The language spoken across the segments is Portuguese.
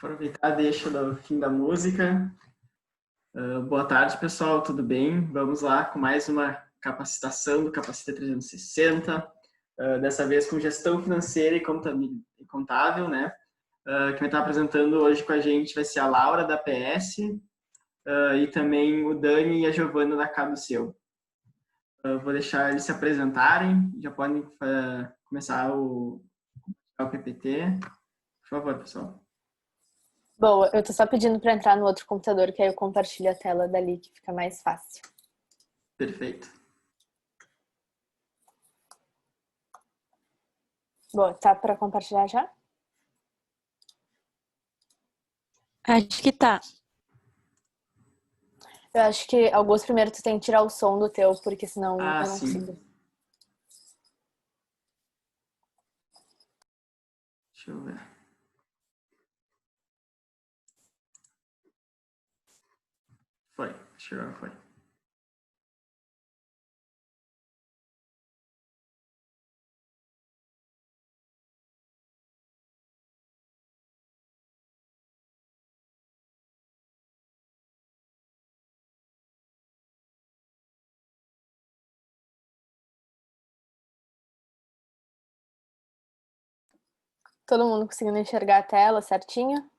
Aproveitar a deixa do fim da música. Boa tarde, pessoal, tudo bem? Vamos lá com mais uma capacitação do Capacita 360, dessa vez com gestão financeira e contábil, né? Quem vai estar apresentando hoje com a gente vai ser a Laura, da PS, e também o Dani e a Giovana, da Caduceu. Vou deixar eles se apresentarem, já podem começar o PPT. Por favor, pessoal. Boa, eu tô só pedindo para entrar no outro computador, que aí eu compartilho a tela dali, que fica mais fácil. Perfeito. Boa, tá para compartilhar já? Acho que tá. Eu acho que, Augusto, primeiro tu tem que tirar o som do teu, porque senão eu não sim. consigo. Deixa eu ver. Foi, acho que agora foi. Todo mundo conseguindo enxergar a tela certinho?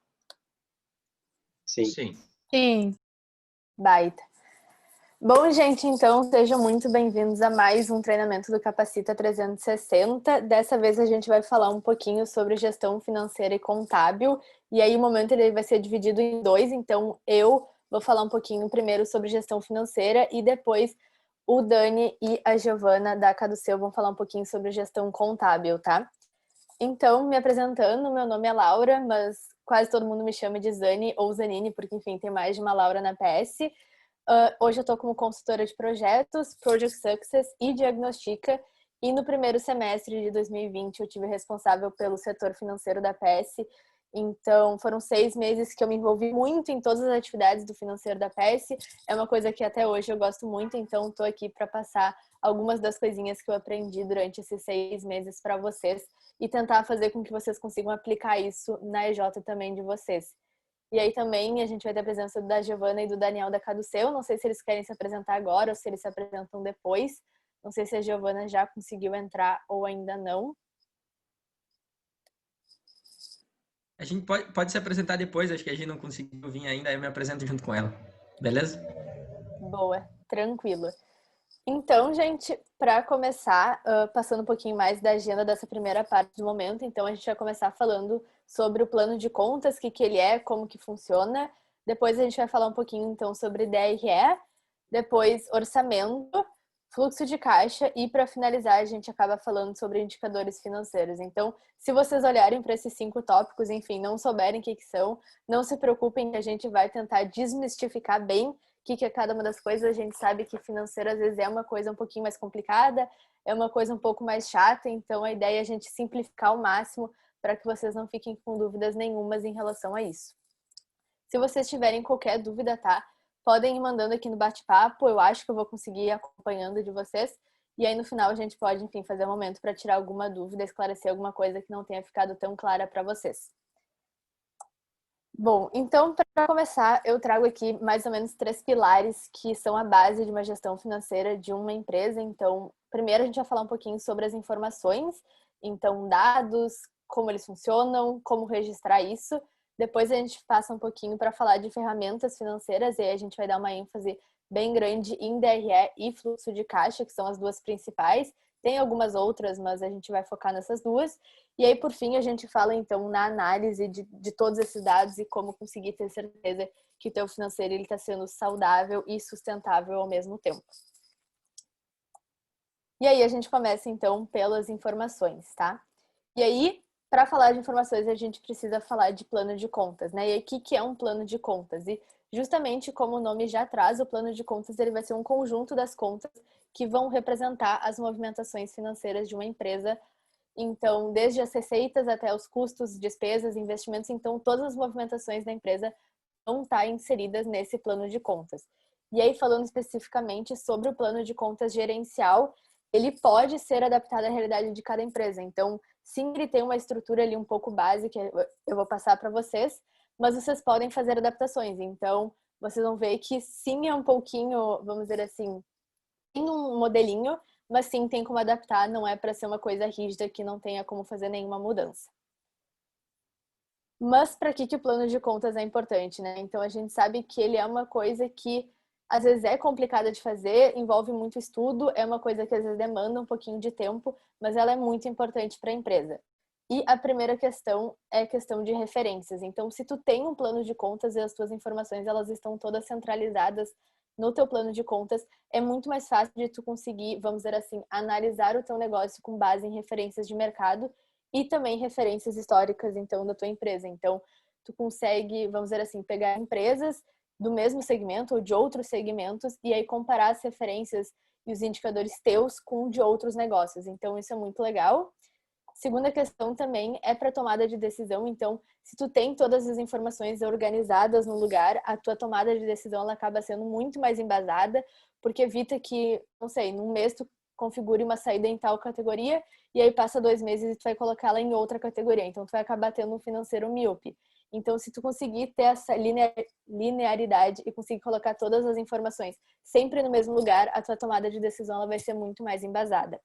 Sim. Sim. Baita. Bom, gente, então sejam muito bem-vindos a mais um treinamento do Capacita 360. Dessa vez a gente vai falar um pouquinho sobre gestão financeira e contábil. E aí o momento ele vai ser dividido em dois, então eu vou falar um pouquinho primeiro sobre gestão financeira e depois o Dani e a Giovana da Caduceu vão falar um pouquinho sobre gestão contábil, tá? Então, me apresentando, meu nome é Laura, mas quase todo mundo me chama de Zani ou Zanini, porque, enfim, tem mais de uma Laura na PS. Hoje eu estou como consultora de projetos, Project Success e Diagnostica, e no primeiro semestre de 2020 eu tive responsável pelo setor financeiro da PS. Então, foram 6 meses que eu me envolvi muito em todas as atividades do financeiro da PS. É uma coisa que até hoje eu gosto muito, então estou aqui para passar algumas das coisinhas que eu aprendi durante esses 6 meses para vocês e tentar fazer com que vocês consigam aplicar isso na EJ também de vocês. E aí também a gente vai ter a presença da Giovana e do Daniel da Caduceu. Não sei se eles querem se apresentar agora ou se eles se apresentam depois. Não sei se a Giovana já conseguiu entrar ou ainda não. A gente pode se apresentar depois, acho que a gente não conseguiu vir ainda, aí eu me apresento junto com ela. Beleza? Boa, tranquilo. Então, gente, para começar, passando um pouquinho mais da agenda dessa primeira parte do momento, então a gente vai começar falando sobre o plano de contas, o que ele é, como que funciona. Depois a gente vai falar um pouquinho, então, sobre DRE, depois orçamento, fluxo de caixa e, para finalizar, a gente acaba falando sobre indicadores financeiros. Então, se vocês olharem para esses 5 tópicos, enfim, não souberem o que são, não se preocupem que a gente vai tentar desmistificar bem o que é cada uma das coisas. A gente sabe que financeiro às vezes é uma coisa um pouquinho mais complicada, é uma coisa um pouco mais chata, então a ideia é a gente simplificar ao máximo para que vocês não fiquem com dúvidas nenhumas em relação a isso. Se vocês tiverem qualquer dúvida, tá? Podem ir mandando aqui no bate-papo, eu acho que eu vou conseguir ir acompanhando de vocês. E aí no final a gente pode, enfim, fazer um momento para tirar alguma dúvida, esclarecer alguma coisa que não tenha ficado tão clara para vocês. Bom, então, para começar, eu trago aqui mais ou menos 3 pilares que são a base de uma gestão financeira de uma empresa. Então, primeiro a gente vai falar um pouquinho sobre as informações, então, dados, como eles funcionam, como registrar isso. Depois a gente passa um pouquinho para falar de ferramentas financeiras, e aí a gente vai dar uma ênfase bem grande em DRE e fluxo de caixa, que são as duas principais. Tem algumas outras, mas a gente vai focar nessas duas. E aí, por fim, a gente fala, então, na análise de todos esses dados e como conseguir ter certeza que o teu financeiro está sendo saudável e sustentável ao mesmo tempo. E aí, a gente começa, então, pelas informações, tá? E aí, para falar de informações, a gente precisa falar de plano de contas, né? E aí, o que é um plano de contas? E justamente como o nome já traz, o plano de contas ele vai ser um conjunto das contas que vão representar as movimentações financeiras de uma empresa. Então, desde as receitas até os custos, despesas, investimentos, então todas as movimentações da empresa vão estar inseridas nesse plano de contas. E aí, falando especificamente sobre o plano de contas gerencial, ele pode ser adaptado à realidade de cada empresa. Então, sim, ele tem uma estrutura ali um pouco básica, eu vou passar para vocês, mas vocês podem fazer adaptações. Então, vocês vão ver que sim é um pouquinho, vamos dizer assim, tem um modelinho, mas sim tem como adaptar, não é para ser uma coisa rígida que não tenha como fazer nenhuma mudança. Mas para que o plano de contas é importante, né? Então a gente sabe que ele é uma coisa que às vezes é complicada de fazer, envolve muito estudo, é uma coisa que às vezes demanda um pouquinho de tempo, mas ela é muito importante para a empresa. E a primeira questão é a questão de referências. Então, se tu tem um plano de contas e as tuas informações elas estão todas centralizadas no teu plano de contas, é muito mais fácil de tu conseguir, vamos dizer assim, analisar o teu negócio com base em referências de mercado e também referências históricas, então, da tua empresa. Então, tu consegue, vamos dizer assim, pegar empresas do mesmo segmento ou de outros segmentos e aí comparar as referências e os indicadores teus com de outros negócios. Então, isso é muito legal. Segunda questão também é para tomada de decisão. Então, se tu tem todas as informações organizadas no lugar, a tua tomada de decisão ela acaba sendo muito mais embasada, porque evita que, não sei, num mês tu configure uma saída em tal categoria e aí passa 2 meses e tu vai colocá-la em outra categoria. Então, tu vai acabar tendo um financeiro míope. Então, se tu conseguir ter essa linearidade e conseguir colocar todas as informações sempre no mesmo lugar, a tua tomada de decisão ela vai ser muito mais embasada.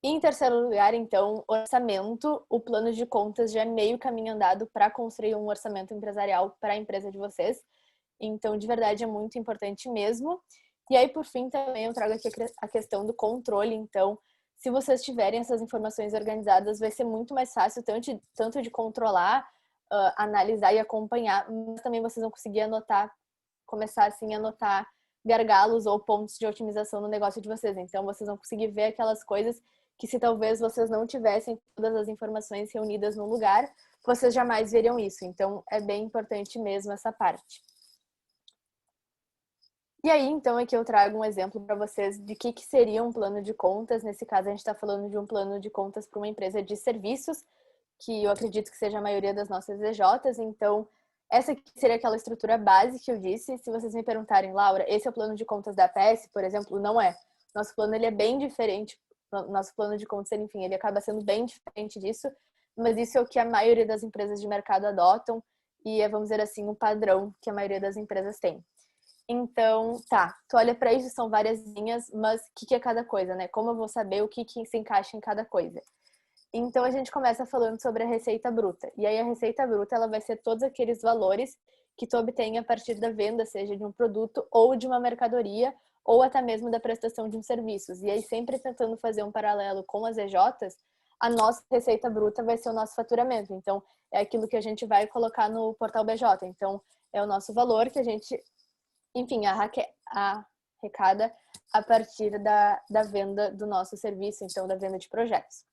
E em terceiro lugar, então, orçamento. O plano de contas já é meio caminho andado para construir um orçamento empresarial para a empresa de vocês. Então, de verdade, é muito importante mesmo. E aí, por fim, também eu trago aqui a questão do controle. Então, se vocês tiverem essas informações organizadas, vai ser muito mais fácil tanto de controlar, analisar e acompanhar, mas também vocês vão conseguir anotar, começar assim a anotar gargalos ou pontos de otimização no negócio de vocês. Então, vocês vão conseguir ver aquelas coisas que se talvez vocês não tivessem todas as informações reunidas no lugar, vocês jamais veriam isso. Então, é bem importante mesmo essa parte. E aí, então, aqui eu trago um exemplo para vocês de que seria um plano de contas. Nesse caso, a gente está falando de um plano de contas para uma empresa de serviços, que eu acredito que seja a maioria das nossas EJs. Então, essa aqui seria aquela estrutura base que eu disse. Se vocês me perguntarem, Laura, esse é o plano de contas da APS, por exemplo? Não é. Nosso plano ele é bem diferente. Nosso plano de contas, enfim, ele acaba sendo bem diferente disso, mas isso é o que a maioria das empresas de mercado adotam e é, vamos dizer assim, um padrão que a maioria das empresas tem. Então, tá, tu olha para isso, são várias linhas, mas o que é cada coisa, né? Como eu vou saber o que se encaixa em cada coisa? Então, a gente começa falando sobre a receita bruta. E aí, a receita bruta, ela vai ser todos aqueles valores que tu obtém a partir da venda, seja de um produto ou de uma mercadoria, ou até mesmo da prestação de um serviço. E aí, sempre tentando fazer um paralelo com as EJs, a nossa receita bruta vai ser o nosso faturamento. Então, é aquilo que a gente vai colocar no portal BJ. Então, é o nosso valor que a gente, enfim, arrecada a partir da venda do nosso serviço, então, da venda de projetos.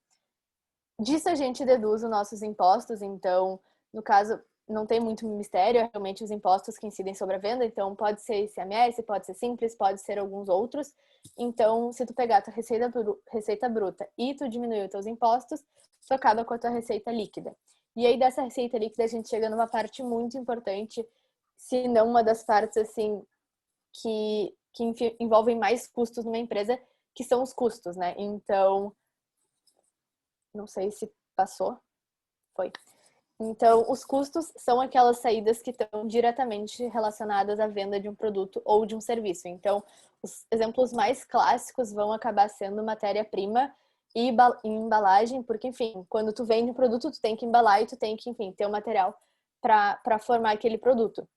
Disso a gente deduz os nossos impostos, então, no caso, não tem muito mistério, é realmente os impostos que incidem sobre a venda, então pode ser ICMS, pode ser Simples, pode ser alguns outros. Então, se tu pegar a tua receita bruta e tu diminuir os teus impostos, tu acaba com a tua receita líquida. E aí, dessa receita líquida, a gente chega numa parte muito importante, se não uma das partes, assim, que envolvem mais custos numa empresa, que são os custos, né? Então, não sei se passou. Foi. Então, os custos são aquelas saídas que estão diretamente relacionadas à venda de um produto ou de um serviço. Então, os exemplos mais clássicos vão acabar sendo matéria-prima e embalagem, porque, enfim, quando tu vende um produto, tu tem que embalar e tu tem que, enfim, ter o material para formar aquele produto.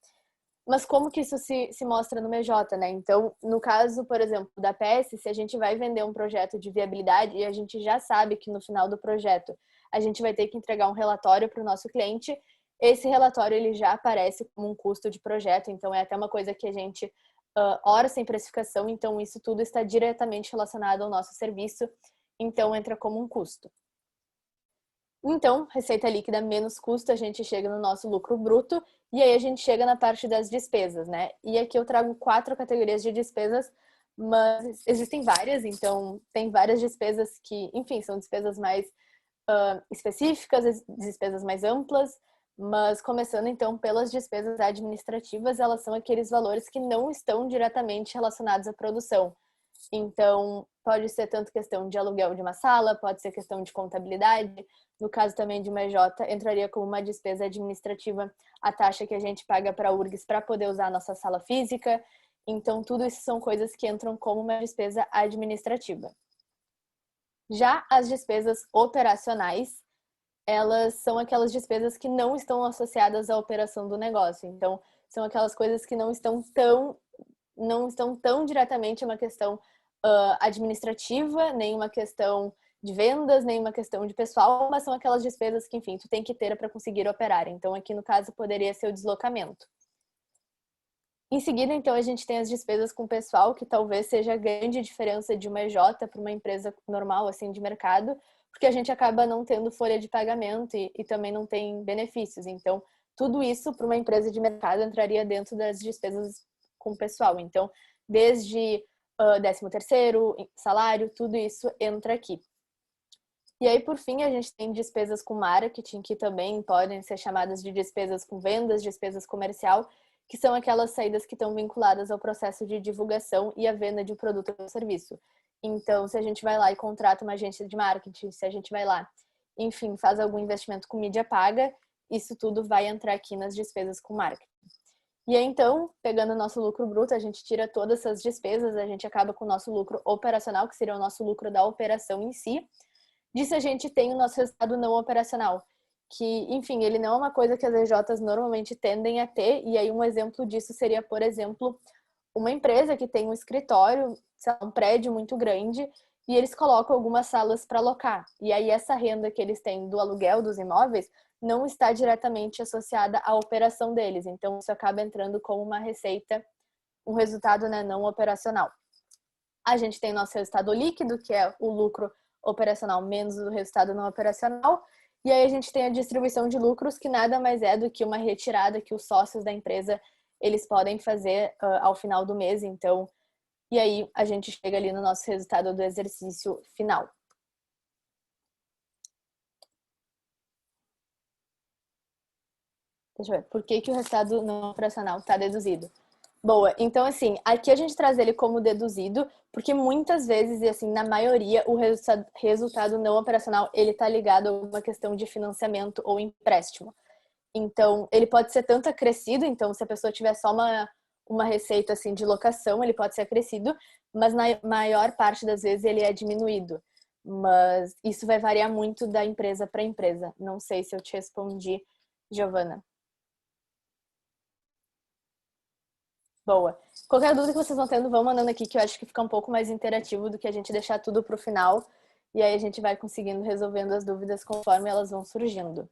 Mas como que isso se mostra no MJ, né? Então, no caso, por exemplo, da PS, se a gente vai vender um projeto de viabilidade e a gente já sabe que no final do projeto a gente vai ter que entregar um relatório para o nosso cliente, esse relatório ele já aparece como um custo de projeto, então é até uma coisa que a gente orça em precificação, então isso tudo está diretamente relacionado ao nosso serviço, então entra como um custo. Então, receita líquida menos custo, a gente chega no nosso lucro bruto e aí a gente chega na parte das despesas, né? E aqui eu trago 4 categorias de despesas, mas existem várias, então tem várias despesas que, enfim, são despesas mais específicas, despesas mais amplas, mas começando então pelas despesas administrativas, elas são aqueles valores que não estão diretamente relacionados à produção. Então, pode ser tanto questão de aluguel de uma sala, pode ser questão de contabilidade. No caso também de uma EJ, entraria como uma despesa administrativa a taxa que a gente paga para a URGS para poder usar a nossa sala física. Então, tudo isso são coisas que entram como uma despesa administrativa. Já as despesas operacionais, elas são aquelas despesas que não estão associadas à operação do negócio. Então, são aquelas coisas que não estão tão diretamente uma questão administrativa, nem uma questão de vendas, nem uma questão de pessoal, mas são aquelas despesas que, enfim, tu tem que ter para conseguir operar. Então, aqui no caso, poderia ser o deslocamento. Em seguida, então, a gente tem as despesas com pessoal, que talvez seja a grande diferença de uma EJ para uma empresa normal, assim, de mercado, porque a gente acaba não tendo folha de pagamento e também não tem benefícios. Então, tudo isso para uma empresa de mercado entraria dentro das despesas com pessoal. Então, desde 13º, salário, tudo isso entra aqui. E aí, por fim, a gente tem despesas com marketing, que também podem ser chamadas de despesas com vendas, despesas comercial, que são aquelas saídas que estão vinculadas ao processo de divulgação e à venda de um produto ou serviço. Então, se a gente vai lá e contrata uma agência de marketing, se a gente vai lá, enfim, faz algum investimento com mídia paga, isso tudo vai entrar aqui nas despesas com marketing. E aí, então, pegando o nosso lucro bruto, a gente tira todas essas despesas, a gente acaba com o nosso lucro operacional, que seria o nosso lucro da operação em si. Disso a gente tem o nosso resultado não operacional, que, enfim, ele não é uma coisa que as EJs normalmente tendem a ter, e aí um exemplo disso seria, por exemplo, uma empresa que tem um escritório, um prédio muito grande, e eles colocam algumas salas para alocar. E aí essa renda que eles têm do aluguel dos imóveis não está diretamente associada à operação deles. Então, isso acaba entrando como uma receita, um resultado, né, não operacional. A gente tem nosso resultado líquido, que é o lucro operacional menos o resultado não operacional. E aí a gente tem a distribuição de lucros, que nada mais é do que uma retirada que os sócios da empresa eles podem fazer ao final do mês. Então, e aí a gente chega ali no nosso resultado do exercício final. Deixa eu ver, por que o resultado não operacional está deduzido? Boa, então assim, aqui a gente traz ele como deduzido, porque muitas vezes, e assim, na maioria, o resultado não operacional, ele tá ligado a uma questão de financiamento ou empréstimo. Então, ele pode ser tanto acrescido, então se a pessoa tiver só uma receita assim de locação, ele pode ser acrescido, mas na maior parte das vezes ele é diminuído. Mas isso vai variar muito da empresa para empresa. Não sei se eu te respondi, Giovana. Boa. Qualquer dúvida que vocês vão tendo, vão mandando aqui, que eu acho que fica um pouco mais interativo do que a gente deixar tudo para o final. E aí a gente vai conseguindo resolvendo as dúvidas conforme elas vão surgindo.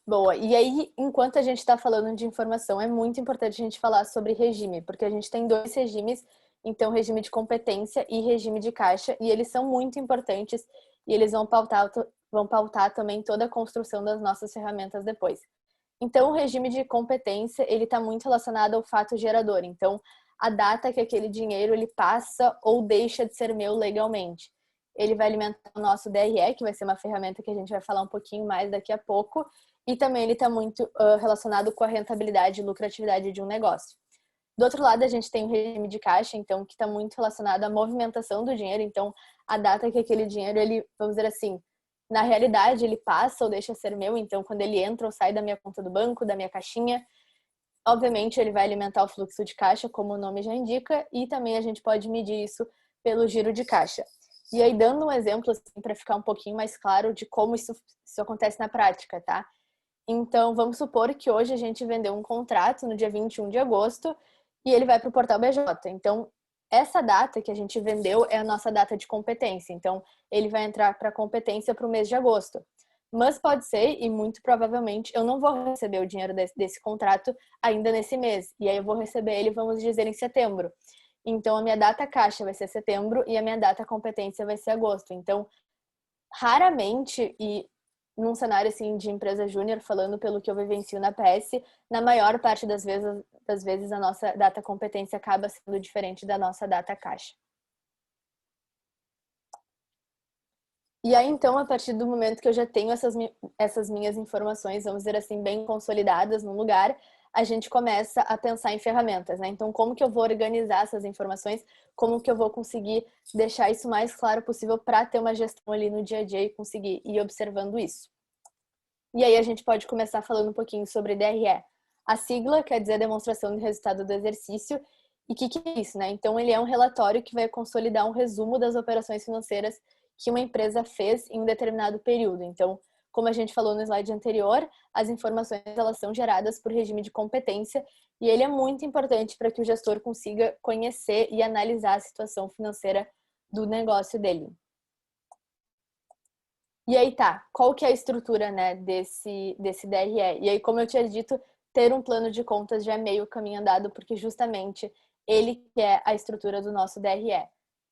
Boa. E aí, enquanto a gente está falando de informação, é muito importante a gente falar sobre regime, porque a gente tem 2 regimes, então regime de competência e regime de caixa, e eles são muito importantes e eles vão pautar também toda a construção das nossas ferramentas depois. Então, o regime de competência, ele está muito relacionado ao fato gerador. Então, a data que aquele dinheiro ele passa ou deixa de ser meu legalmente. Ele vai alimentar o nosso DRE, que vai ser uma ferramenta que a gente vai falar um pouquinho mais daqui a pouco. E também ele está muito relacionado com a rentabilidade e lucratividade de um negócio. Do outro lado, a gente tem o regime de caixa, então, que está muito relacionado à movimentação do dinheiro. Então, a data que aquele dinheiro, ele, vamos dizer assim, na realidade, ele passa ou deixa ser meu, então quando ele entra ou sai da minha conta do banco, da minha caixinha, obviamente ele vai alimentar o fluxo de caixa, como o nome já indica, e também a gente pode medir isso pelo giro de caixa. E aí, dando um exemplo, assim, para ficar um pouquinho mais claro de como isso acontece na prática, tá? Então, vamos supor que hoje a gente vendeu um contrato no dia 21 de agosto e ele vai para o portal BJ. Então, essa data que a gente vendeu é a nossa data de competência. Então, ele vai entrar para competência para o mês de agosto. Mas pode ser, e muito provavelmente, eu não vou receber o dinheiro desse contrato ainda nesse mês. E aí eu vou receber ele, vamos dizer, em setembro. Então, a minha data caixa vai ser setembro e a minha data competência vai ser agosto. Então, raramente, e num cenário assim de empresa júnior, falando pelo que eu vivencio na PS, na maior parte das vezes a nossa data competência acaba sendo diferente da nossa data caixa. E aí, então, a partir do momento que eu já tenho essas minhas informações, vamos dizer assim, bem consolidadas num lugar, a gente começa a pensar em ferramentas, né? Então, como que eu vou organizar essas informações? Como que eu vou conseguir deixar isso mais claro possível para ter uma gestão ali no dia a dia e conseguir ir observando isso? E aí a gente pode começar falando um pouquinho sobre DRE. A sigla quer dizer demonstração de resultado do exercício. E o que é isso, né? Então, ele é um relatório que vai consolidar um resumo das operações financeiras que uma empresa fez em um determinado período. Então, como a gente falou no slide anterior, as informações elas são geradas por regime de competência e ele é muito importante para que o gestor consiga conhecer e analisar a situação financeira do negócio dele. E aí tá, qual que é a estrutura, né, desse DRE? E aí, como eu tinha dito, ter um plano de contas já é meio caminho andado, porque justamente ele que é a estrutura do nosso DRE.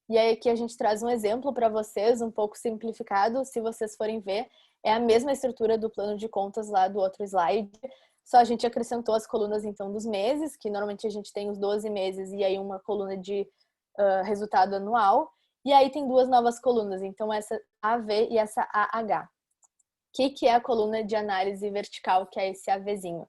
E aí aqui a gente traz um exemplo para vocês, um pouco simplificado, se vocês forem ver, é a mesma estrutura do plano de contas lá do outro slide, só a gente acrescentou as colunas então dos meses, que normalmente a gente tem os 12 meses e aí uma coluna de resultado anual, e aí tem duas novas colunas, então essa AV e essa AH. O que é a coluna de análise vertical, que é esse AVzinho?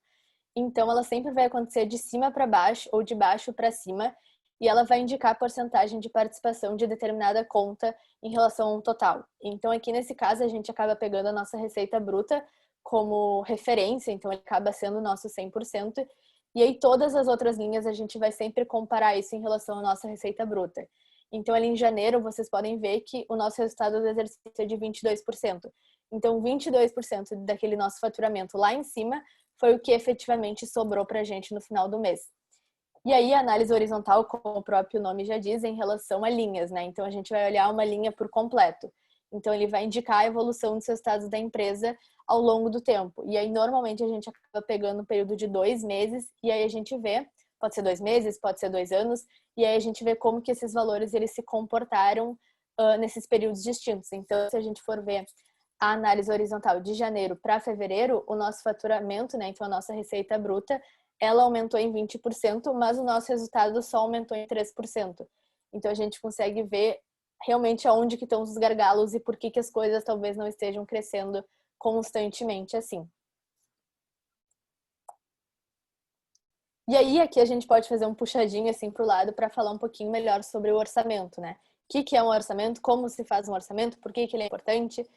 Então ela sempre vai acontecer de cima para baixo ou de baixo para cima, e ela vai indicar a porcentagem de participação de determinada conta em relação ao total. Então aqui nesse caso a gente acaba pegando a nossa receita bruta como referência, então ele acaba sendo o nosso 100%, e aí todas as outras linhas a gente vai sempre comparar isso em relação à nossa receita bruta. Então ali em janeiro vocês podem ver que o nosso resultado do exercício é de 22%. Então 22% daquele nosso faturamento lá em cima foi o que efetivamente sobrou para a gente no final do mês. E aí, a análise horizontal, como o próprio nome já diz, é em relação a linhas, né? Então, a gente vai olhar uma linha por completo. Então, ele vai indicar a evolução dos resultados da empresa ao longo do tempo. E aí, normalmente, a gente acaba pegando um período de 2 meses e aí a gente vê, pode ser 2 meses, pode ser 2 anos, e aí a gente vê como que esses valores eles se comportaram nesses períodos distintos. Então, se a gente for ver a análise horizontal de janeiro para fevereiro, o nosso faturamento, né, então a nossa receita bruta, ela aumentou em 20%, mas o nosso resultado só aumentou em 3%. Então a gente consegue ver realmente aonde que estão os gargalos e por que as coisas talvez não estejam crescendo constantemente assim. E aí aqui a gente pode fazer um puxadinho assim para o lado para falar um pouquinho melhor sobre o orçamento, né? O que é um orçamento, como se faz um orçamento, por que ele é importante.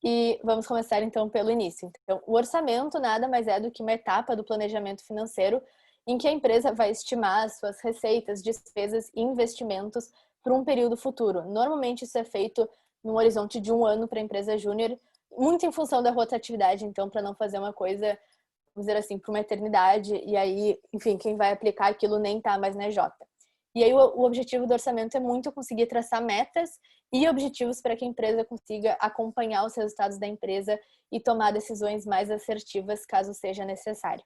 E vamos começar então pelo início. Então, o orçamento nada mais é do que uma etapa do planejamento financeiro em que a empresa vai estimar as suas receitas, despesas e investimentos para um período futuro. Normalmente isso é feito num horizonte de 1 ano para a empresa júnior, muito em função da rotatividade, então, para não fazer uma coisa, vamos dizer assim, para uma eternidade, e aí, enfim, quem vai aplicar aquilo nem tá mais na EJ. E aí o objetivo do orçamento é muito conseguir traçar metas e objetivos para que a empresa consiga acompanhar os resultados da empresa e tomar decisões mais assertivas caso seja necessário.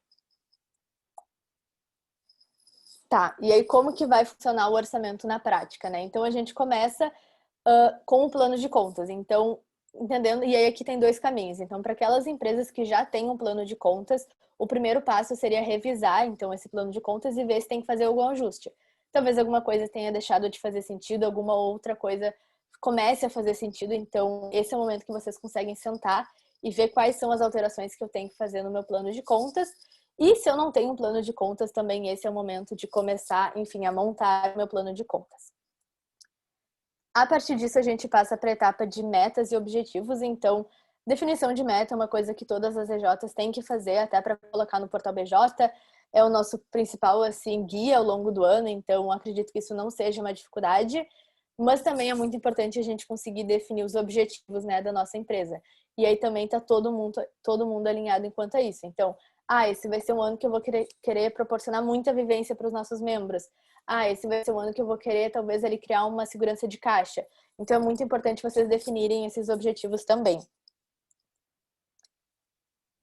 Tá, e aí como que vai funcionar o orçamento na prática, né? Então a gente começa com o plano de contas. Então, entendendo, e aí aqui tem 2 caminhos. Então, para aquelas empresas que já têm um plano de contas, o primeiro passo seria revisar então esse plano de contas e ver se tem que fazer algum ajuste. Talvez alguma coisa tenha deixado de fazer sentido, alguma outra coisa comece a fazer sentido. Então, esse é o momento que vocês conseguem sentar e ver quais são as alterações que eu tenho que fazer no meu plano de contas. E se eu não tenho um plano de contas, também esse é o momento de começar, enfim, a montar o meu plano de contas. A partir disso, a gente passa para a etapa de metas e objetivos. Então, definição de meta é uma coisa que todas as EJs têm que fazer, até para colocar no portal BJ. É o nosso principal assim, guia ao longo do ano, então acredito que isso não seja uma dificuldade. Mas também é muito importante a gente conseguir definir os objetivos, né, da nossa empresa. E aí também tá todo mundo alinhado enquanto a isso. Então, esse vai ser um ano que eu vou querer proporcionar muita vivência para os nossos membros. Esse vai ser um ano que eu vou querer, talvez, ali criar uma segurança de caixa. Então, é muito importante vocês definirem esses objetivos também.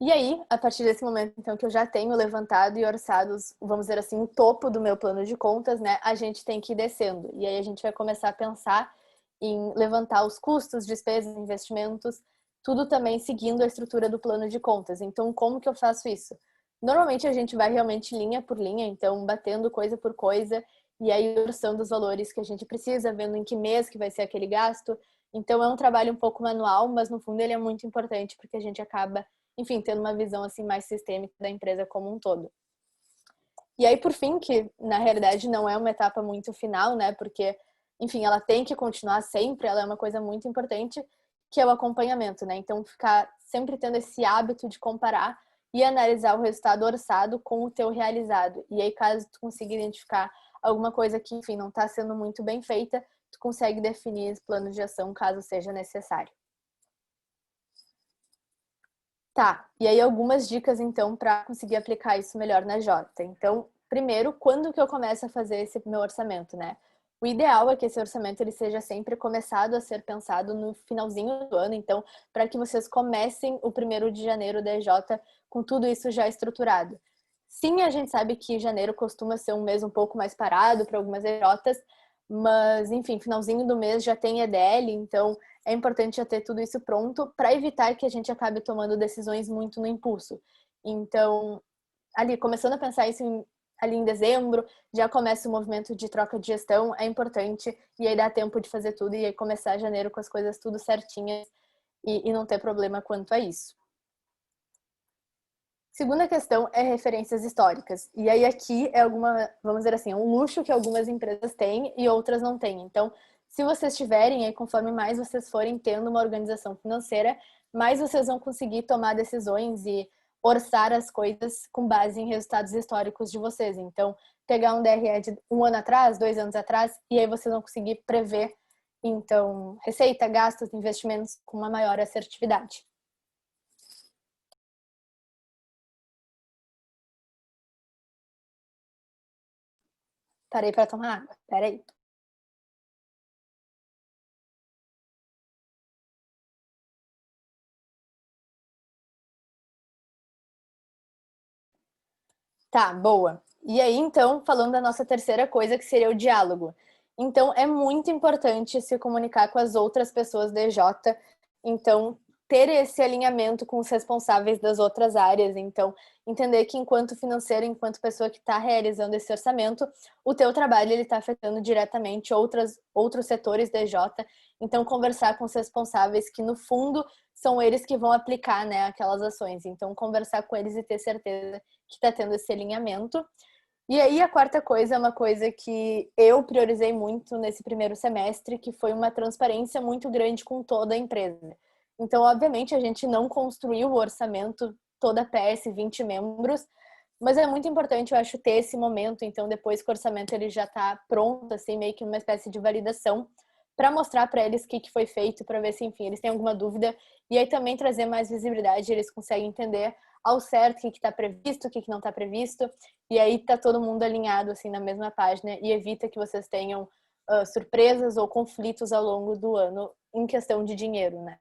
E aí, a partir desse momento, então, que eu já tenho levantado e orçado, vamos dizer assim, o topo do meu plano de contas, né? A gente tem que ir descendo. E aí a gente vai começar a pensar em levantar os custos, despesas, investimentos, tudo também seguindo a estrutura do plano de contas. Então, como que eu faço isso? Normalmente a gente vai realmente linha por linha, então batendo coisa por coisa, e aí orçando os valores que a gente precisa, vendo em que mês que vai ser aquele gasto. Então, é um trabalho um pouco manual, mas no fundo ele é muito importante, porque a gente acaba, enfim, tendo uma visão assim mais sistêmica da empresa como um todo. E aí, por fim, que na realidade não é uma etapa muito final, né? Porque, enfim, ela tem que continuar sempre, ela é uma coisa muito importante, que é o acompanhamento, né? Então, ficar sempre tendo esse hábito de comparar e analisar o resultado orçado com o teu realizado. E aí, caso tu consiga identificar alguma coisa que, enfim, não está sendo muito bem feita, tu consegue definir esse plano de ação caso seja necessário. Tá, e aí algumas dicas então para conseguir aplicar isso melhor na Jota. Então, primeiro, quando que eu começo a fazer esse meu orçamento, né? O ideal é que esse orçamento ele seja sempre começado a ser pensado no finalzinho do ano, então, para que vocês comecem o 1º de janeiro da EJ com tudo isso já estruturado. Sim, a gente sabe que janeiro costuma ser um mês um pouco mais parado para algumas EJs, mas, enfim, finalzinho do mês já tem EDL, então é importante já ter tudo isso pronto para evitar que a gente acabe tomando decisões muito no impulso. Então, ali, começando a pensar isso ali em dezembro, já começa o movimento de troca de gestão, é importante, e aí dá tempo de fazer tudo, e aí começar janeiro com as coisas tudo certinhas e não ter problema quanto a isso. Segunda questão é referências históricas. E aí aqui é vamos dizer assim, um luxo que algumas empresas têm e outras não têm. Então, se vocês tiverem, aí conforme mais vocês forem tendo uma organização financeira, mais vocês vão conseguir tomar decisões e orçar as coisas com base em resultados históricos de vocês. Então, pegar um DRE de 1 ano atrás, 2 anos atrás, e aí vocês vão conseguir prever, então, receita, gastos, investimentos com uma maior assertividade. Parei para tomar água. Peraí. Tá, boa. E aí, então, falando da nossa terceira coisa, que seria o diálogo. Então, é muito importante se comunicar com as outras pessoas da EJ. Então, ter esse alinhamento com os responsáveis das outras áreas. Então, entender que enquanto financeiro, enquanto pessoa que está realizando esse orçamento, o teu trabalho ele está afetando diretamente outros setores da EJ. Então, conversar com os responsáveis que, no fundo, são eles que vão aplicar, né, aquelas ações. Então, conversar com eles e ter certeza que está tendo esse alinhamento. E aí, a quarta coisa é uma coisa que eu priorizei muito nesse primeiro semestre, que foi uma transparência muito grande com toda a empresa. Então, obviamente, a gente não construiu o orçamento, toda a PS, 20 membros, mas é muito importante, eu acho, ter esse momento. Então, depois que o orçamento ele já está pronto, assim, meio que uma espécie de validação, para mostrar para eles o que foi feito, para ver se, enfim, eles têm alguma dúvida. E aí também trazer mais visibilidade, eles conseguem entender ao certo o que está previsto, o que não está previsto. E aí tá todo mundo alinhado, assim, na mesma página e evita que vocês tenham surpresas ou conflitos ao longo do ano em questão de dinheiro, né?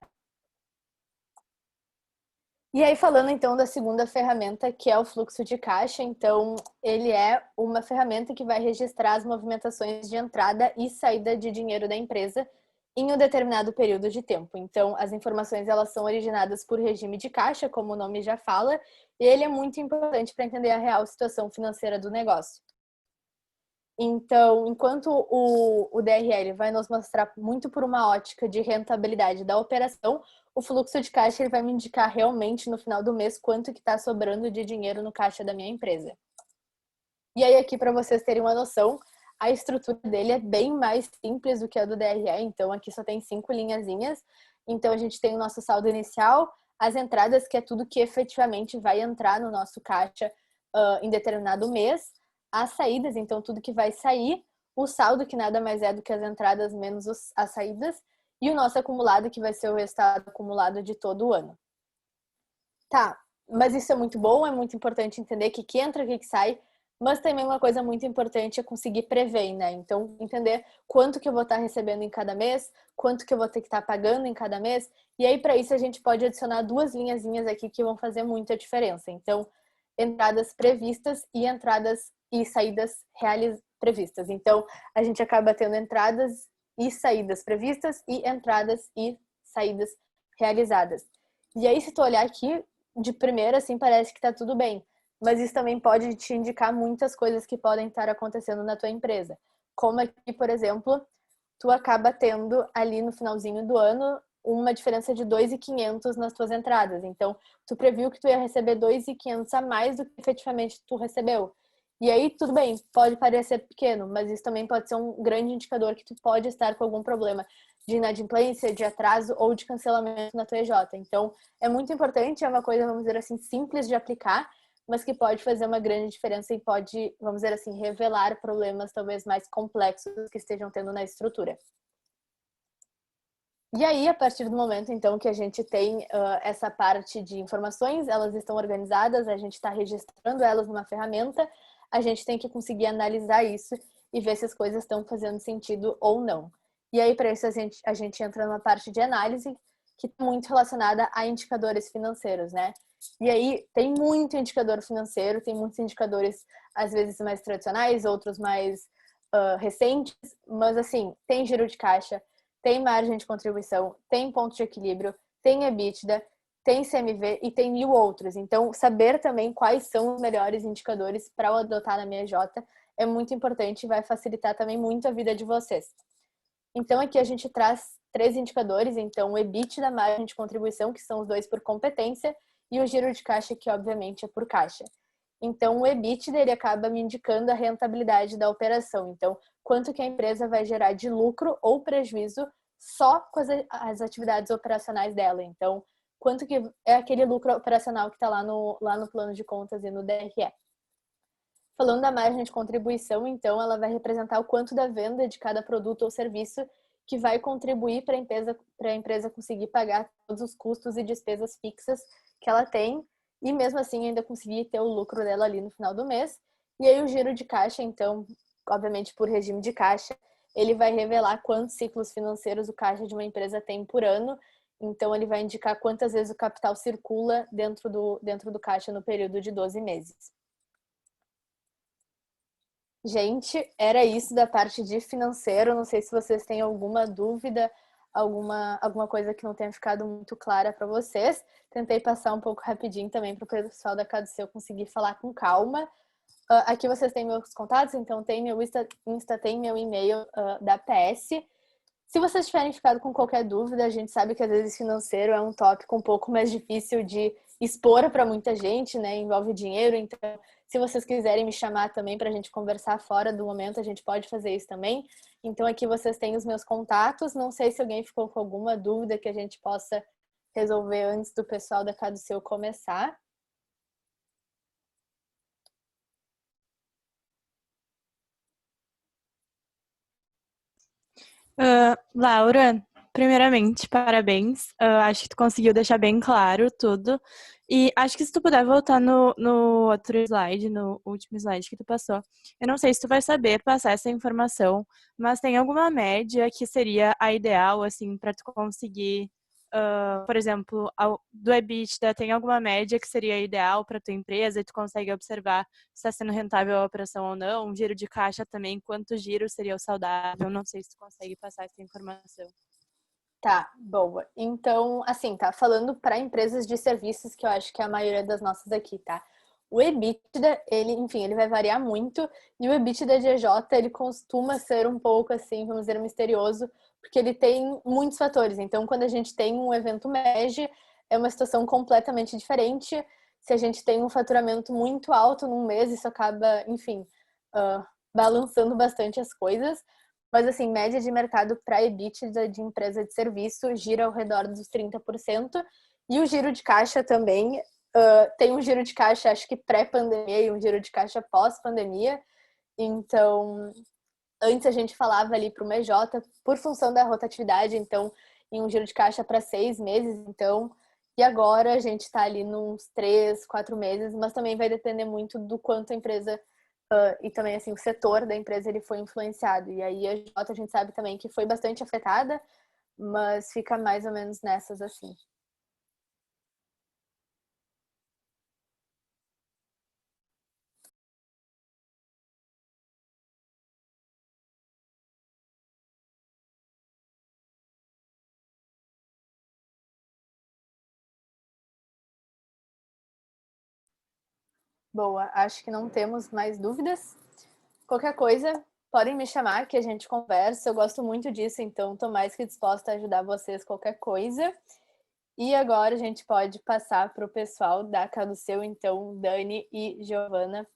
E aí, falando então da segunda ferramenta, que é o fluxo de caixa, então ele é uma ferramenta que vai registrar as movimentações de entrada e saída de dinheiro da empresa em um determinado período de tempo. Então, as informações elas são originadas por regime de caixa, como o nome já fala, e ele é muito importante para entender a real situação financeira do negócio. Então, enquanto o DRL vai nos mostrar muito por uma ótica de rentabilidade da operação, o fluxo de caixa ele vai me indicar realmente no final do mês quanto que está sobrando de dinheiro no caixa da minha empresa. E aí aqui, para vocês terem uma noção, a estrutura dele é bem mais simples do que a do DRE, então aqui só tem 5 linhazinhas. Então a gente tem o nosso saldo inicial, as entradas, que é tudo que efetivamente vai entrar no nosso caixa em determinado mês, as saídas, então tudo que vai sair, o saldo, que nada mais é do que as entradas menos as saídas, e o nosso acumulado, que vai ser o resultado acumulado de todo o ano. Tá, mas isso é muito bom, é muito importante entender o que entra, o que sai, mas também uma coisa muito importante é conseguir prever, né? Então, entender quanto que eu vou estar recebendo em cada mês, quanto que eu vou ter que estar pagando em cada mês, e aí para isso a gente pode adicionar 2 linhazinhas aqui que vão fazer muita diferença. Então, entradas previstas e entradas e saídas previstas. Então, a gente acaba tendo entradas e saídas previstas e entradas e saídas realizadas. E aí, se tu olhar aqui, de primeira, assim, parece que tá tudo bem. Mas isso também pode te indicar muitas coisas que podem estar acontecendo na tua empresa. Como aqui, por exemplo, tu acaba tendo ali no finalzinho do ano uma diferença de 2.500 nas tuas entradas. Então, tu previu que tu ia receber 2.500 a mais do que efetivamente tu recebeu. E aí, tudo bem, pode parecer pequeno, mas isso também pode ser um grande indicador que tu pode estar com algum problema de inadimplência, de atraso ou de cancelamento na tua EJ. Então, é muito importante, é uma coisa, vamos dizer assim, simples de aplicar, mas que pode fazer uma grande diferença e pode, vamos dizer assim, revelar problemas talvez mais complexos que estejam tendo na estrutura. E aí, a partir do momento, então, que a gente tem essa parte de informações, elas estão organizadas, a gente está registrando elas numa ferramenta, a gente tem que conseguir analisar isso e ver se as coisas estão fazendo sentido ou não. E aí, para isso, a gente entra numa parte de análise que está muito relacionada a indicadores financeiros, né? E aí, tem muito indicador financeiro, tem muitos indicadores, às vezes, mais tradicionais, outros mais recentes, mas, assim, tem giro de caixa, tem margem de contribuição, tem ponto de equilíbrio, tem EBITDA, tem CMV e tem mil outros. Então, saber também quais são os melhores indicadores para eu adotar na minha J é muito importante e vai facilitar também muito a vida de vocês. Então, aqui a gente traz 3 indicadores. Então, o EBITDA, margem de contribuição, que são os 2 por competência, e o giro de caixa, que obviamente é por caixa. Então, o EBITDA, ele acaba me indicando a rentabilidade da operação. Então, quanto que a empresa vai gerar de lucro ou prejuízo só com as atividades operacionais dela. Então, quanto que é aquele lucro operacional que está lá no plano de contas e no DRE. Falando da margem de contribuição, então, ela vai representar o quanto da venda de cada produto ou serviço que vai contribuir para a empresa conseguir pagar todos os custos e despesas fixas que ela tem e mesmo assim ainda conseguir ter o lucro dela ali no final do mês. E aí o giro de caixa, então, obviamente por regime de caixa, ele vai revelar quantos ciclos financeiros o caixa de uma empresa tem por ano. Então ele vai indicar quantas vezes o capital circula dentro do caixa no período de 12 meses. Gente, era isso da parte de financeiro. Não sei se vocês têm alguma dúvida, alguma coisa que não tenha ficado muito clara para vocês. Tentei passar um pouco rapidinho também para o pessoal da Caduceu conseguir falar com calma. Aqui vocês têm meus contatos, então tem meu Insta tem meu e-mail da PS. Se vocês tiverem ficado com qualquer dúvida, a gente sabe que às vezes financeiro é um tópico um pouco mais difícil de expor para muita gente, né? Envolve dinheiro, então se vocês quiserem me chamar também para a gente conversar fora do momento, a gente pode fazer isso também. Então aqui vocês têm os meus contatos. Não sei se alguém ficou com alguma dúvida que a gente possa resolver antes do pessoal da Caduceu começar. Laura, primeiramente, parabéns. Acho que tu conseguiu deixar bem claro tudo. E acho que se tu puder voltar no outro slide, no último slide que tu passou. Eu não sei se tu vai saber passar essa informação, mas tem alguma média que seria a ideal, assim, para tu conseguir, por exemplo, do EBITDA, tem alguma média que seria ideal para tua empresa e tu consegue observar se está sendo rentável a operação ou não? Um giro de caixa também, quanto giro seria o saudável? Não sei se tu consegue passar essa informação. Tá, boa. Então, assim, tá falando para empresas de serviços, que eu acho que é a maioria das nossas aqui, tá? O EBITDA, ele vai variar muito, e o EBITDA de EJ, ele costuma ser um pouco, assim, vamos dizer, misterioso, porque ele tem muitos fatores. Então, quando a gente tem um evento MEG, é uma situação completamente diferente. Se a gente tem um faturamento muito alto num mês, isso acaba, enfim, balançando bastante as coisas. Mas, assim, média de mercado para EBITDA de empresa de serviço gira ao redor dos 30%. E o giro de caixa também, tem um giro de caixa, acho que pré-pandemia e um giro de caixa pós-pandemia. Então, antes a gente falava ali para o MJ, por função da rotatividade, então, em um giro de caixa para 6 meses, então... E agora a gente está ali nos 3, 4 meses, mas também vai depender muito do quanto a empresa... e também, assim, o setor da empresa ele foi influenciado. E aí a Jota, a gente sabe também que foi bastante afetada, mas fica mais ou menos nessas, assim. Boa, acho que não temos mais dúvidas. Qualquer coisa, podem me chamar que a gente conversa. Eu gosto muito disso, então estou mais que disposta a ajudar vocês qualquer coisa. E agora a gente pode passar para o pessoal da Caduceu, então, Dani e Giovana,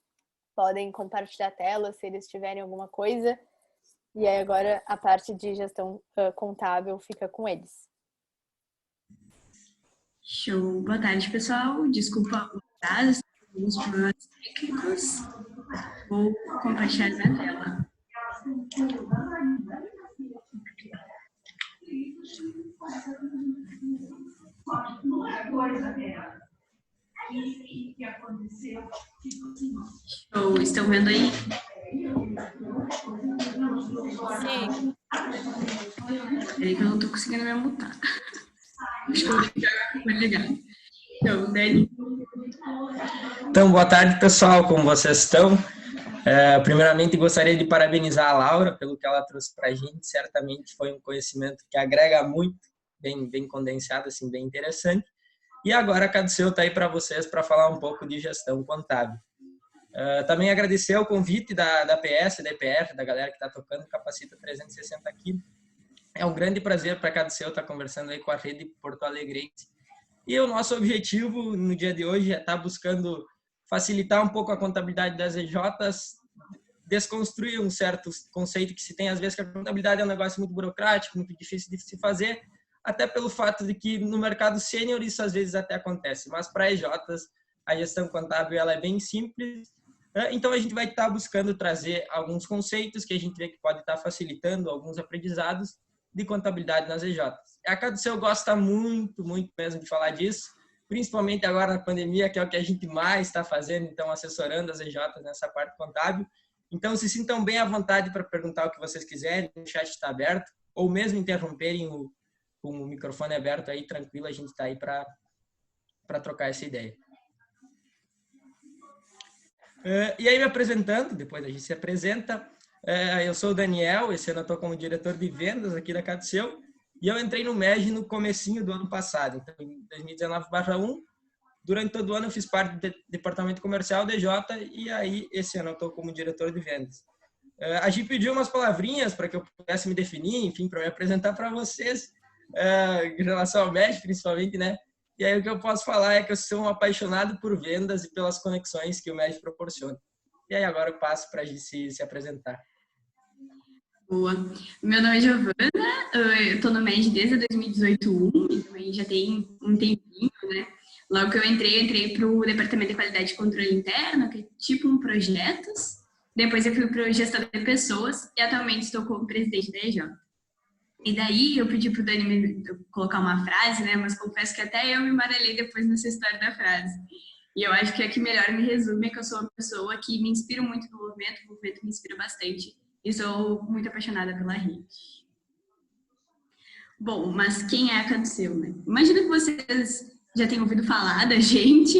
podem compartilhar a tela se eles tiverem alguma coisa. E aí agora a parte de gestão contábil fica com eles. Show. Boa tarde, pessoal. Desculpa o atraso, alguns problemas técnicos. Vou compartilhar minha tela. Show. Estão vendo aí? Sim. Peraí que eu não tô conseguindo me mutar. Acho que eu vou jogar com ele ligado. Então, Dani. Então, boa tarde, pessoal. Como vocês estão? Primeiramente, gostaria de parabenizar a Laura pelo que ela trouxe para a gente. Certamente foi um conhecimento que agrega muito, bem condensado, assim, bem interessante. E agora a Cadseu está aí para vocês para falar um pouco de gestão contábil. Também agradecer o convite da PS, da EPF, da galera que está tocando Capacita 360 aqui. É um grande prazer para a Cadseu estar conversando aí com a rede Porto Alegrense. E o nosso objetivo no dia de hoje é estar buscando facilitar um pouco a contabilidade das EJs, desconstruir um certo conceito que se tem às vezes que a contabilidade é um negócio muito burocrático, muito difícil de se fazer, até pelo fato de que no mercado sênior isso às vezes até acontece, mas para EJs a gestão contábil ela é bem simples. Então a gente vai estar buscando trazer alguns conceitos que a gente vê que pode estar facilitando alguns aprendizados de contabilidade nas EJs. A Cadseu gosta muito mesmo de falar disso, principalmente agora na pandemia, que é o que a gente mais está fazendo, então assessorando as EJs nessa parte contábil. Então se sintam bem à vontade para perguntar o que vocês quiserem, o chat está aberto, ou mesmo interromperem com o microfone aberto aí, tranquilo, a gente está aí para trocar essa ideia. E aí me apresentando, depois a gente se apresenta, eu sou o Daniel, esse ano eu estou como diretor de vendas aqui da Cadseu, e eu entrei no MEG no comecinho do ano passado, então em 2019/1, durante todo o ano eu fiz parte do departamento comercial da EJ, e aí esse ano eu estou como diretor de vendas. A gente pediu umas palavrinhas para que eu pudesse me definir, enfim, para me apresentar para vocês, em relação ao MEG principalmente, né? E aí o que eu posso falar é que eu sou um apaixonado por vendas e pelas conexões que o MEG proporciona. E aí agora eu passo para a gente se apresentar. Boa. Meu nome é Giovana, eu estou no MEG desde 2018, então aí já tem um tempinho, né? Logo que eu entrei para o Departamento de Qualidade e Controle Interno, que é tipo um projetos. Depois eu fui para o Gestão de Pessoas e atualmente estou como presidente da EJ. E daí eu pedi para o Dani me colocar uma frase, né? Mas confesso que até eu me embaralhei depois nessa história da frase. E eu acho que a que melhor me resume é que eu sou uma pessoa que me inspira muito no movimento, o movimento me inspira bastante. E sou muito apaixonada pela rede. Bom, mas quem é a Cadseu, né? Imagino que vocês já tenham ouvido falar da gente,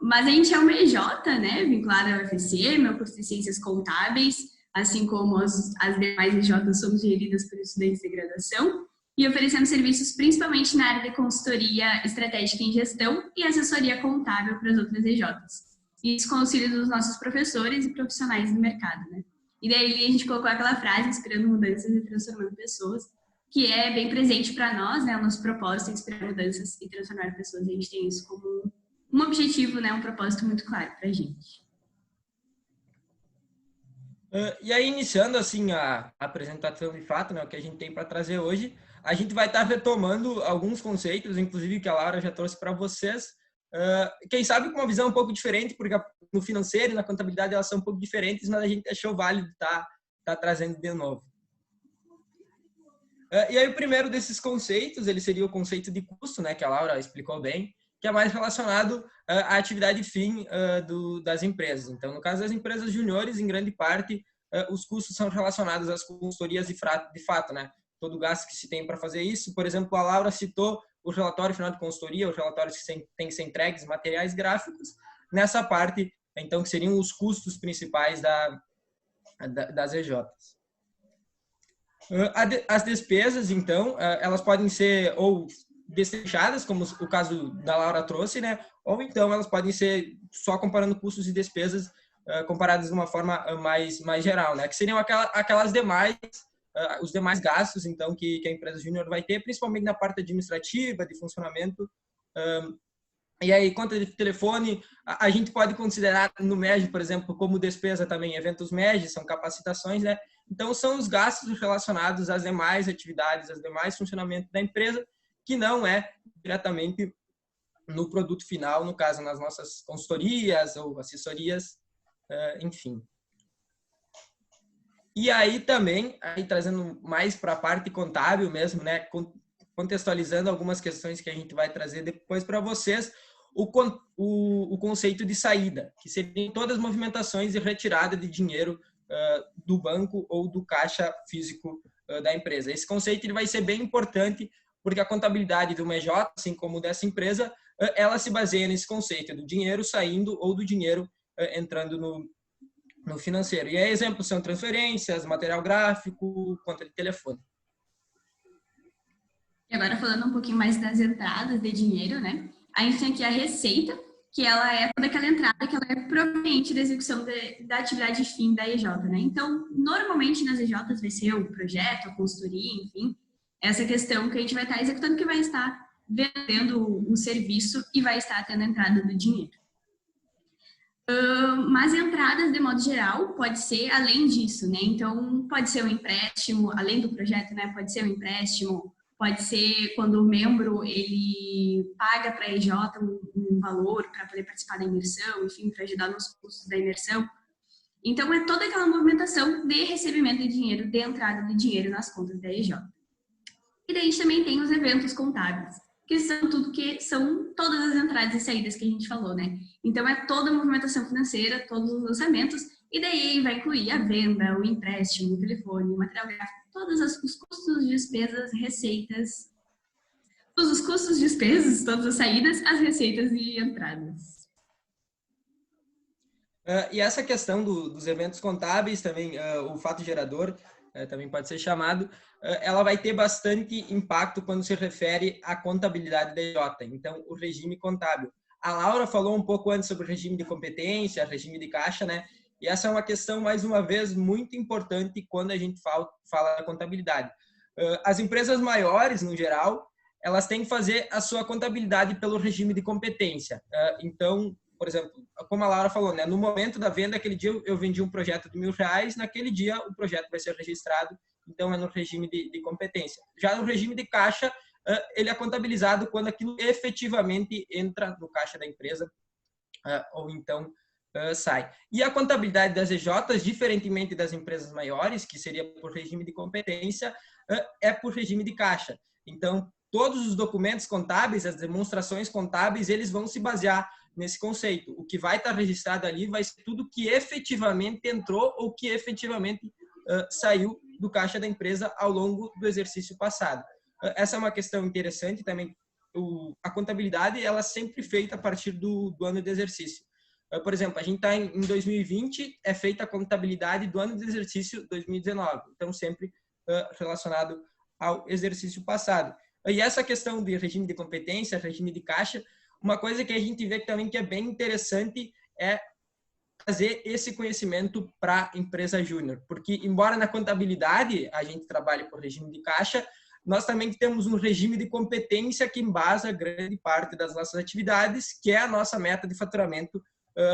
mas a gente é uma EJ, né? Vinculada ao UFC, meu curso de Ciências Contábeis, assim como as demais EJs somos geridas por estudantes de graduação, e oferecemos serviços principalmente na área de consultoria estratégica em gestão e assessoria contábil para as outras EJs. Isso com o auxílio dos nossos professores e profissionais do mercado, né? E daí a gente colocou aquela frase, inspirando mudanças e transformando pessoas, que é bem presente para nós, né? O nosso propósito é inspirar mudanças e transformar pessoas. A gente tem isso como um objetivo, né? Um propósito muito claro para a gente. E aí, iniciando assim a apresentação de fato, né, o que a gente tem para trazer hoje, a gente vai estar retomando alguns conceitos, inclusive que a Laura já trouxe para vocês, quem sabe com uma visão um pouco diferente, porque no financeiro e na contabilidade elas são um pouco diferentes, mas a gente achou válido estar trazendo de novo. E aí o primeiro desses conceitos, ele seria o conceito de custo, né, que a Laura explicou bem, que é mais relacionado à atividade fim das empresas. Então, no caso das empresas juniores, em grande parte, os custos são relacionados às consultorias de fato, né? Todo o gasto que se tem para fazer isso. Por exemplo, a Laura citou o relatório final de consultoria, os relatórios que têm que ser entregues, materiais gráficos, nessa parte, então, que seriam os custos principais das EJs. As despesas, então, elas podem ser ou destrinchadas, como o caso da Laura trouxe, né? Ou então elas podem ser só comparando custos e despesas comparadas de uma forma mais geral, né? Que seriam aquelas demais, os demais gastos, então, que a empresa júnior vai ter, principalmente na parte administrativa, de funcionamento E aí, conta de telefone, a gente pode considerar no MEG, por exemplo, como despesa também, eventos MEG, são capacitações, né? Então, são os gastos relacionados às demais atividades, aos demais funcionamentos da empresa, que não é diretamente no produto final, no caso, nas nossas consultorias ou assessorias, enfim. E aí também, aí trazendo mais para a parte contábil mesmo, né? Contextualizando algumas questões que a gente vai trazer depois para vocês, o conceito de saída, que seriam todas as movimentações de retirada de dinheiro do banco ou do caixa físico da empresa. Esse conceito ele vai ser bem importante, porque a contabilidade do MEJ, assim como dessa empresa, ela se baseia nesse conceito do dinheiro saindo ou do dinheiro entrando no financeiro. E aí, exemplos são transferências, material gráfico, conta de telefone. E agora falando um pouquinho mais das entradas de dinheiro, né? A gente tem aqui a receita, que ela é toda aquela entrada que ela é proveniente da execução da atividade fim da EJ, né? Então, normalmente nas EJs vai ser o projeto, a consultoria, enfim, essa questão que a gente vai estar executando, que vai estar vendendo um serviço e vai estar tendo a entrada do dinheiro. Mas entradas, de modo geral, pode ser além disso, né? Então, pode ser um empréstimo, além do projeto, né? Pode ser um empréstimo, pode ser quando o membro, ele paga para a EJ um valor para poder participar da imersão, enfim, para ajudar nos custos da imersão. Então, é toda aquela movimentação de recebimento de dinheiro, de entrada de dinheiro nas contas da EJ. E daí a gente também tem os eventos contábeis, que são todas as entradas e saídas que a gente falou, né? Então, é toda a movimentação financeira, todos os lançamentos, e daí vai incluir a venda, o empréstimo, o telefone, o material gráfico, todos os custos, despesas, receitas, todos os custos, despesas, todas as saídas, as receitas e entradas. E essa questão dos eventos contábeis também, o fato gerador, também pode ser chamado, ela vai ter bastante impacto quando se refere à contabilidade da EJ, então o regime contábil. A Laura falou um pouco antes sobre o regime de competência, regime de caixa, né? E essa é uma questão, mais uma vez, muito importante quando a gente fala da contabilidade. As empresas maiores, no geral, elas têm que fazer a sua contabilidade pelo regime de competência. Então, por exemplo, como a Laura falou, né? No momento da venda, aquele dia eu vendi um projeto de R$1.000, naquele dia o projeto vai ser registrado, então é no regime de competência. Já no regime de caixa, ele é contabilizado quando aquilo efetivamente entra no caixa da empresa ou então sai. E a contabilidade das EJs, diferentemente das empresas maiores, que seria por regime de competência, é por regime de caixa. Então, todos os documentos contábeis, as demonstrações contábeis, eles vão se basear nesse conceito. O que vai estar registrado ali vai ser tudo que efetivamente entrou ou que efetivamente saiu do caixa da empresa ao longo do exercício passado. Essa é uma questão interessante também. A contabilidade, ela é sempre feita a partir do ano de exercício. Por exemplo, a gente está em 2020, é feita a contabilidade do ano de exercício 2019. Então, sempre relacionado ao exercício passado. E essa questão de regime de competência, regime de caixa, uma coisa que a gente vê também que é bem interessante é trazer esse conhecimento para a empresa júnior. Porque, embora na contabilidade a gente trabalhe por regime de caixa, nós também temos um regime de competência que embasa grande parte das nossas atividades, que é a nossa meta de faturamento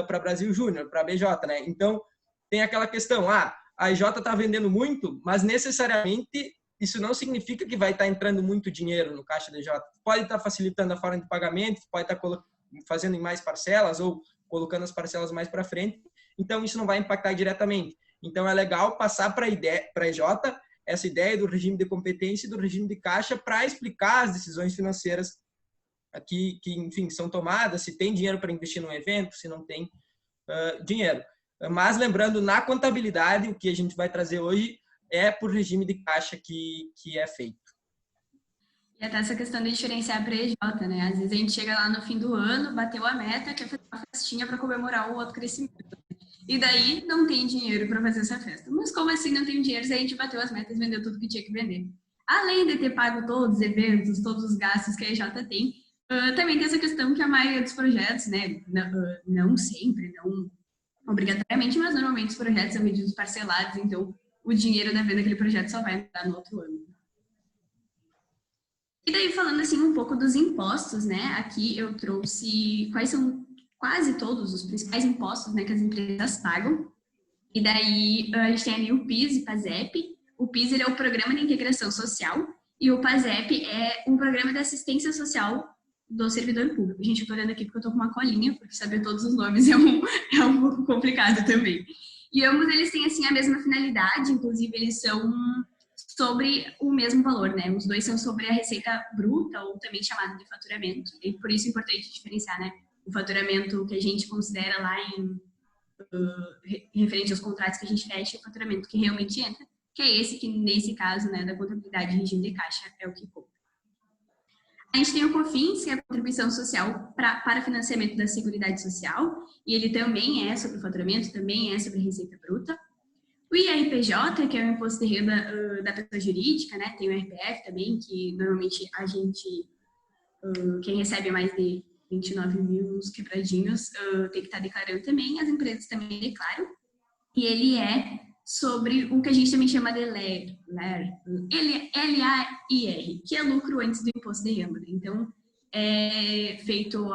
para Brasil Júnior, para a BJ, né? Então, tem aquela questão, a EJ está vendendo muito, mas necessariamente isso não significa que vai estar entrando muito dinheiro no caixa da EJ. Pode estar facilitando a forma de pagamento, pode estar fazendo em mais parcelas ou colocando as parcelas mais para frente. Então, isso não vai impactar diretamente. Então, é legal passar para a EJ essa ideia do regime de competência e do regime de caixa para explicar as decisões financeiras que, enfim, são tomadas, se tem dinheiro para investir num evento, se não tem dinheiro. Mas, lembrando, na contabilidade, o que a gente vai trazer hoje é por regime de caixa que é feito. E até essa questão de diferenciar para a EJ, né? Às vezes a gente chega lá no fim do ano, bateu a meta, quer fazer uma festinha para comemorar o outro crescimento. E daí não tem dinheiro para fazer essa festa. Mas como assim não tem dinheiro se a gente bateu as metas e vendeu tudo que tinha que vender? Além de ter pago todos os eventos, todos os gastos que a EJ tem, também tem essa questão que a maioria dos projetos, né? Não sempre, não obrigatoriamente, mas normalmente os projetos são vendidos parcelados, então o dinheiro da venda daquele projeto só vai entrar no outro ano. E daí, falando assim um pouco dos impostos, né? Aqui eu trouxe quais são quase todos os principais impostos, né, que as empresas pagam. E daí a gente tem ali o PIS e PASEP. O PIS, ele é o Programa de Integração Social e o PASEP é um programa de assistência social do servidor público. Gente, eu tô olhando aqui porque eu tô com uma colinha, porque saber todos os nomes é um pouco complicado também. E ambos eles têm, assim, a mesma finalidade, inclusive eles são sobre o mesmo valor, né? Os dois são sobre a receita bruta, ou também chamada de faturamento. E por isso é importante diferenciar, né? O faturamento que a gente considera lá em referente aos contratos que a gente fecha, o faturamento que realmente entra, que é esse que, nesse caso, né, da contabilidade de regime de caixa, é o que conta. A gente tem o COFINS, que é a contribuição social para financiamento da Seguridade Social, e ele também é sobre o faturamento, também é sobre a receita bruta. O IRPJ, que é o imposto de renda da pessoa jurídica, né, tem o RPF também, que normalmente a gente, quem recebe mais de 29 mil quebradinhos tem que estar declarando também, as empresas também declaram, e ele é sobre o que a gente também chama de LAIR, L-A-I-R, que é lucro antes do imposto de renda. Então, é feito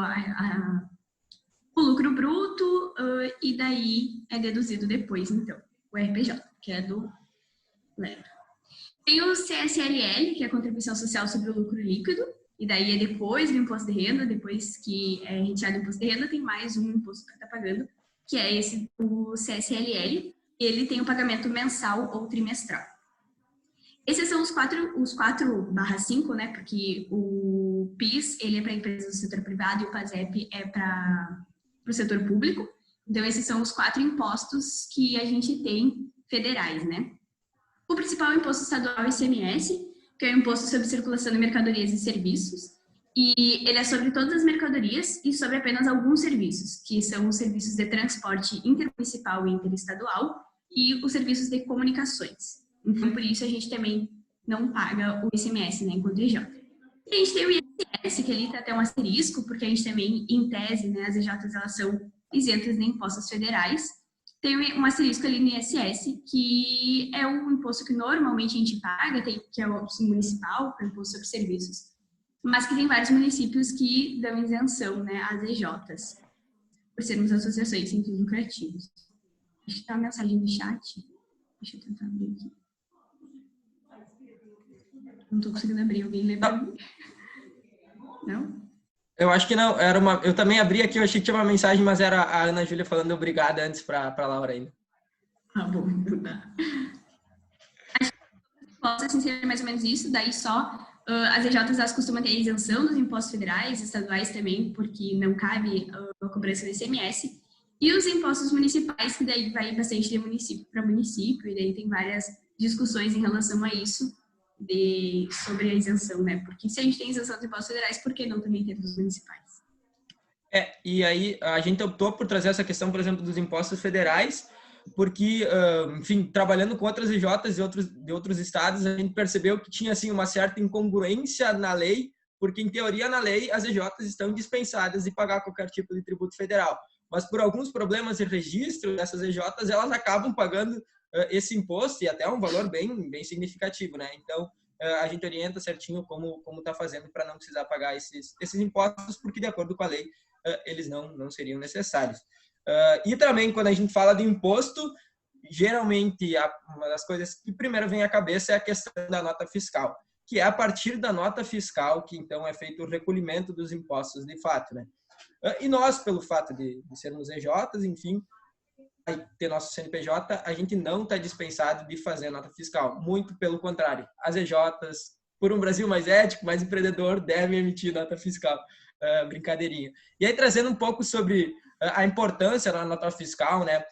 o lucro bruto e daí é deduzido depois, então, o RPJ, que é do LAIR. Tem o CSLL, que é a contribuição social sobre o lucro líquido, e daí é depois do imposto de renda, depois que é retirado o imposto de renda, tem mais um imposto que está pagando, que é esse, o CSLL. Ele tem o pagamento mensal ou trimestral. Esses são os 4/5, né? Porque o PIS, ele é para empresas do setor privado e o PASEP é para o setor público. Então, esses são os 4 impostos que a gente tem federais, né? O principal imposto estadual é o ICMS, que é o Imposto sobre Circulação de Mercadorias e Serviços, e ele é sobre todas as mercadorias e sobre apenas alguns serviços, que são os serviços de transporte intermunicipal e interestadual e os serviços de comunicações. Então, por isso, a gente também não paga o ICMS, né, enquanto EJ. E a gente tem o ISS, que ali está até um asterisco, porque a gente também, em tese, né, as EJs, elas são isentas de impostos federais. Tem um asterisco ali no ISS, que é o imposto que normalmente a gente paga, que é o municipal, que é o imposto sobre serviços, mas que tem vários municípios que dão isenção, né, às EJs, por sermos associações sem fins lucrativos. Acho que tá uma mensagem no chat. Deixa eu tentar abrir aqui. Não tô conseguindo abrir, alguém lê pra mim? Não? Eu acho que não, eu também abri aqui, eu achei que tinha uma mensagem, mas era a Ana Júlia falando obrigada antes para Laura ainda. Ah, bom, então tá. Acho que posso assim, ser mais ou menos isso, daí só as EJs elas costumam ter isenção dos impostos federais, estaduais também, porque não cabe a cobrança do ICMS, e os impostos municipais, que daí vai bastante de município para município, e daí tem várias discussões em relação a isso, sobre a isenção, né? Porque se a gente tem isenção dos impostos federais, por que não também ter dos municipais? E aí a gente optou por trazer essa questão, por exemplo, dos impostos federais, porque, enfim, trabalhando com outras EJs de outros estados, a gente percebeu que tinha, assim, uma certa incongruência na lei, porque, em teoria, na lei, as EJs estão dispensadas de pagar qualquer tipo de tributo federal. Mas, por alguns problemas de registro dessas EJs, elas acabam pagando esse imposto, e até um valor bem significativo, né? Então, a gente orienta certinho como está fazendo para não precisar pagar esses impostos, porque, de acordo com a lei, eles não seriam necessários. E também, quando a gente fala de imposto, geralmente, uma das coisas que primeiro vem à cabeça é a questão da nota fiscal, que é a partir da nota fiscal que, então, é feito o recolhimento dos impostos de fato, né? E nós, pelo fato de sermos EJs, enfim, ter nosso CNPJ, a gente não está dispensado de fazer nota fiscal. Muito pelo contrário. As EJs, por um Brasil mais ético, mais empreendedor, devem emitir nota fiscal. Brincadeirinha. E aí, trazendo um pouco sobre a importância da nota fiscal, né?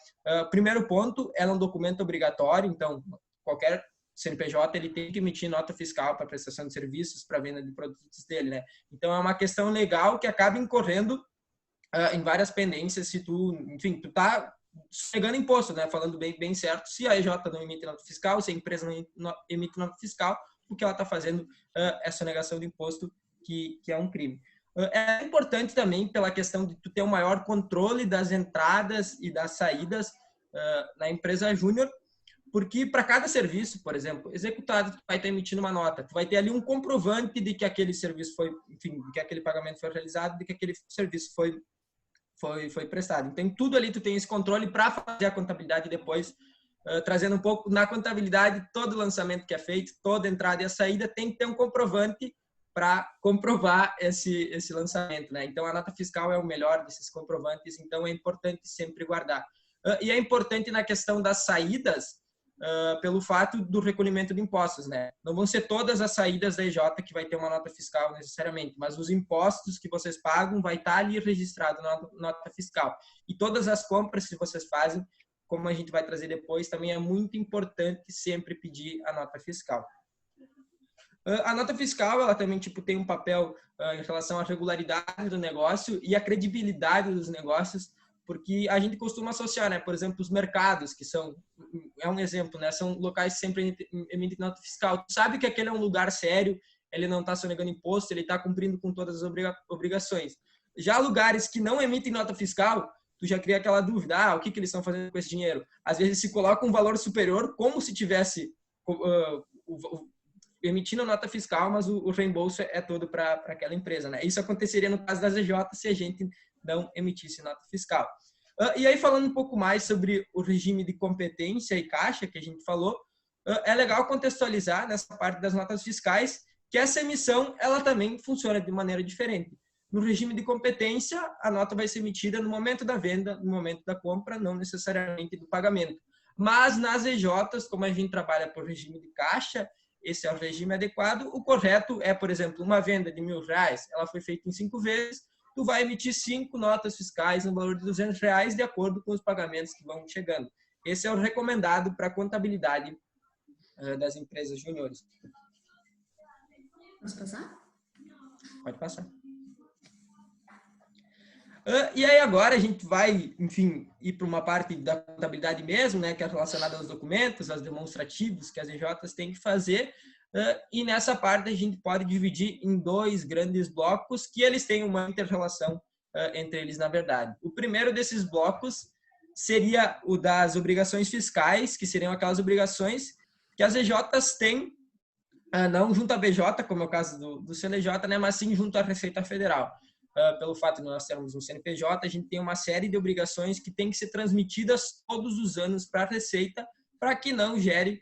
Primeiro ponto, ela é um documento obrigatório, então qualquer CNPJ ele tem que emitir nota fiscal para prestação de serviços, para venda de produtos dele, né? Então é uma questão legal que acaba incorrendo em várias pendências se tu tá chegando imposto, né? Falando bem certo, se a EJ não emite nota fiscal, se a empresa não emite nota fiscal, o que ela está fazendo essa negação de imposto que é um crime. É importante também pela questão de tu ter um maior controle das entradas e das saídas na empresa júnior, porque para cada serviço, por exemplo, executado, tu vai estar emitindo uma nota, tu vai ter ali um comprovante de que aquele serviço foi, enfim, de que aquele pagamento foi realizado, de que aquele serviço foi prestado. Então, em tudo ali tu tem esse controle para fazer a contabilidade depois, trazendo um pouco na contabilidade, todo lançamento que é feito, toda entrada e a saída tem que ter um comprovante para comprovar esse lançamento, né? Então, a nota fiscal é o melhor desses comprovantes, então é importante sempre guardar. E é importante na questão das saídas, pelo fato do recolhimento de impostos, né? Não vão ser todas as saídas da EJ que vai ter uma nota fiscal necessariamente, mas os impostos que vocês pagam vai estar ali registrado na nota fiscal. E todas as compras que vocês fazem, como a gente vai trazer depois, também é muito importante sempre pedir a nota fiscal. A nota fiscal, ela também tem um papel em relação à regularidade do negócio e à credibilidade dos negócios, porque a gente costuma associar, né? Por exemplo, os mercados, que é um exemplo, né? São locais que sempre emitem nota fiscal. Tu sabe que aquele é um lugar sério, ele não está sonegando imposto, ele está cumprindo com todas as obrigações. Já lugares que não emitem nota fiscal, tu já cria aquela dúvida, o que eles estão fazendo com esse dinheiro? Às vezes se coloca um valor superior, como se tivesse emitindo nota fiscal, mas o reembolso é todo para aquela empresa, né? Isso aconteceria no caso das EJ se a gente não emitisse nota fiscal. E aí, falando um pouco mais sobre o regime de competência e caixa que a gente falou, é legal contextualizar nessa parte das notas fiscais que essa emissão ela também funciona de maneira diferente. No regime de competência, a nota vai ser emitida no momento da venda, no momento da compra, não necessariamente do pagamento. Mas nas EJs, como a gente trabalha por regime de caixa, esse é o regime adequado. O correto é, por exemplo, uma venda de R$1.000, ela foi feita em 5 vezes, tu vai emitir 5 notas fiscais no valor de R$200 de acordo com os pagamentos que vão chegando. Esse é o recomendado para a contabilidade das empresas júniores. Posso passar? Pode passar. E aí agora a gente vai, enfim, ir para uma parte da contabilidade mesmo, né, que é relacionada aos documentos, aos demonstrativos que as EJs têm que fazer. E nessa parte a gente pode dividir em 2 grandes blocos que eles têm uma inter-relação entre eles, na verdade. O primeiro desses blocos seria o das obrigações fiscais, que seriam aquelas obrigações que as EJs têm, não junto à BJ, como é o caso do CNJ, né, mas sim junto à Receita Federal. Pelo fato de nós termos um CNPJ, a gente tem uma série de obrigações que têm que ser transmitidas todos os anos para a Receita, para que não gere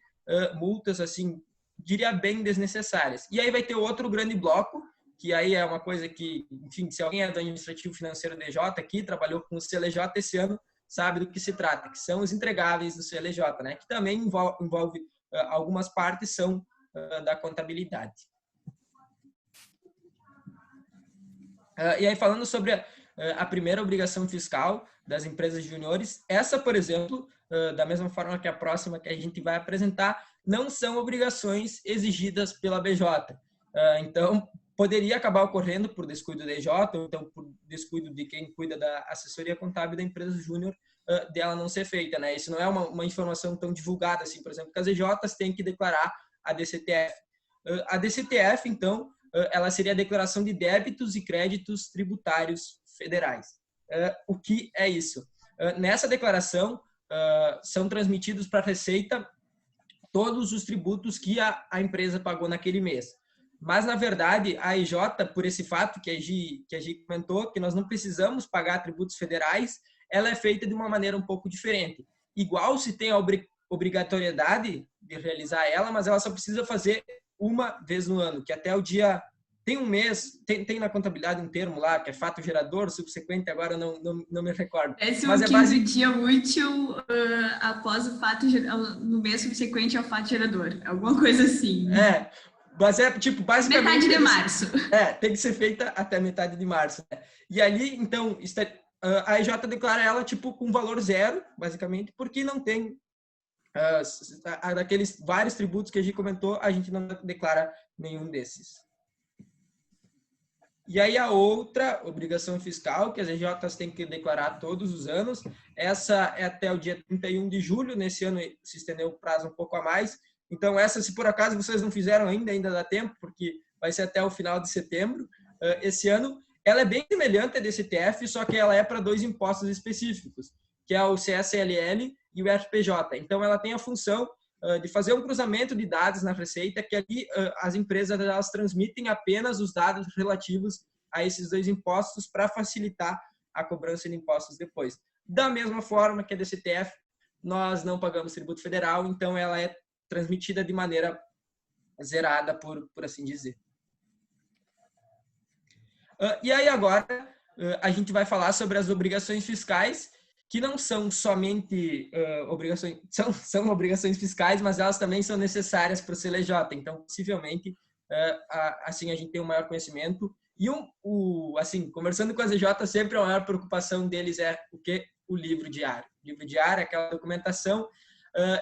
multas, assim, diria bem desnecessárias. E aí vai ter outro grande bloco, que aí é uma coisa que, enfim, se alguém é do administrativo financeiro DJ aqui, trabalhou com o CLJ esse ano, sabe do que se trata, que são os entregáveis do CLJ, né? Que também envolve algumas partes são da contabilidade. E aí, falando sobre a primeira obrigação fiscal das empresas juniores, essa, por exemplo, da mesma forma que a próxima que a gente vai apresentar, não são obrigações exigidas pela BJ. Então, poderia acabar ocorrendo por descuido da EJ, ou então por descuido de quem cuida da assessoria contábil da empresa júnior, dela não ser feita, né? Isso não é uma informação tão divulgada assim, por exemplo, que as EJs têm que declarar a DCTF. A DCTF, então, ela seria a declaração de débitos e créditos tributários federais. O que é isso? Nessa declaração, são transmitidos para a Receita todos os tributos que a empresa pagou naquele mês. Mas, na verdade, a EJ, por esse fato que a Gi comentou, que nós não precisamos pagar tributos federais, ela é feita de uma maneira um pouco diferente. Igual se tem a obrigatoriedade de realizar ela, mas ela só precisa fazer uma vez no ano, que até o dia... Tem um mês, tem na contabilidade um termo lá, que é fato gerador, subsequente, agora não me recordo. Mas é quinto dia útil após o fato, no mês subsequente ao fato gerador. Alguma coisa assim. Mas é tipo, basicamente... Metade de março. Tem que ser feita até metade de março. Né? E ali, então, a EJ declara ela tipo com valor zero, basicamente, porque não tem daqueles vários tributos que a gente comentou, a gente não declara nenhum desses. E aí a outra obrigação fiscal que as EJs têm que declarar todos os anos, essa é até o dia 31 de julho, nesse ano se estendeu o prazo um pouco a mais. Então essa, se por acaso vocês não fizeram ainda dá tempo, porque vai ser até o final de setembro. Esse ano, ela é bem semelhante à DCTF, só que ela é para 2 impostos específicos, que é o CSLL e o RPJ. Então ela tem a função de fazer um cruzamento de dados na Receita, que ali as empresas elas transmitem apenas os dados relativos a esses 2 impostos para facilitar a cobrança de impostos depois. Da mesma forma que a DCTF, nós não pagamos tributo federal, então ela é transmitida de maneira zerada, por assim dizer. E aí agora a gente vai falar sobre as obrigações fiscais, que não são somente obrigações, são obrigações fiscais, mas elas também são necessárias para o CLJ. Então, possivelmente, assim a gente tem um maior conhecimento. E assim, conversando com a ZJ, sempre a maior preocupação deles é o que? O livro diário. O livro diário é aquela documentação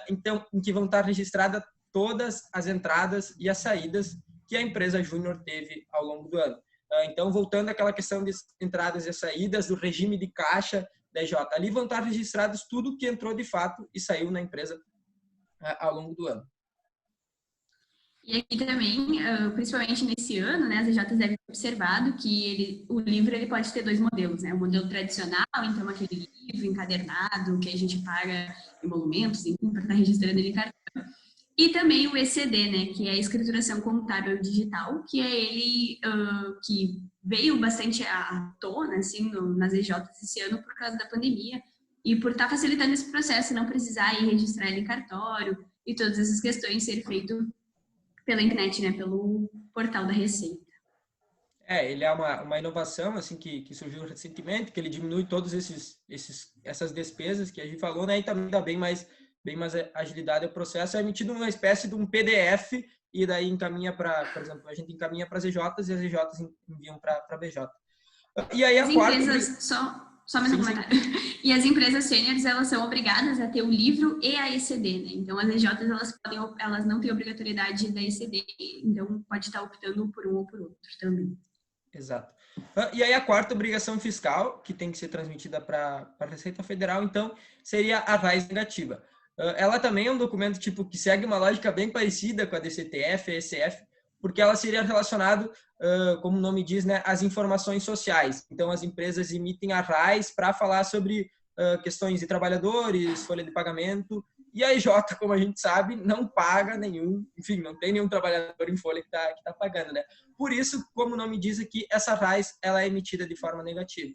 então, em que vão estar registradas todas as entradas e as saídas que a empresa júnior teve ao longo do ano. Então, voltando àquela questão de entradas e saídas, do regime de caixa da EJ, ali vão estar registrados tudo que entrou de fato e saiu na empresa ao longo do ano. E aqui também, principalmente nesse ano, né, as EJs devem ter observado que o livro ele pode ter 2 modelos, né? O modelo tradicional, então aquele livro encadernado que a gente paga emolumentos, enfim, para estar registrando ele em cartão. E também o ECD, né, que é a escrituração contábil digital, que é ele que veio bastante à tona, assim, nas EJs esse ano por causa da pandemia e por estar facilitando esse processo, não precisar ir registrar ele em cartório e todas essas questões ser feito pela internet, né, pelo portal da Receita. Ele é uma inovação assim que surgiu recentemente, que ele diminui todas essas despesas que a gente falou, né, e também dá bem mais agilidade ao processo. É emitido uma espécie de um PDF e daí encaminha para, por exemplo, a gente encaminha para as EJs e as EJs enviam para a BJ. E aí as empresas, só mais um comentário. E as empresas sêniores, elas são obrigadas a ter o livro e a ECD, né? Então, as EJs, elas não têm obrigatoriedade da ECD, então pode estar optando por um ou por outro também. Exato. E aí a quarta obrigação fiscal, que tem que ser transmitida para a Receita Federal, então, seria a RAIS negativa. Ela também é um documento tipo que segue uma lógica bem parecida com a DCTF, a ECF, porque ela seria relacionado, como o nome diz, né, às informações sociais. Então, as empresas emitem a RAIS para falar sobre questões de trabalhadores, folha de pagamento, e a EJ, como a gente sabe, não paga nenhum, enfim, não tem nenhum trabalhador em folha que tá pagando, né? Por isso, como o nome diz aqui, essa RAIS ela é emitida de forma negativa.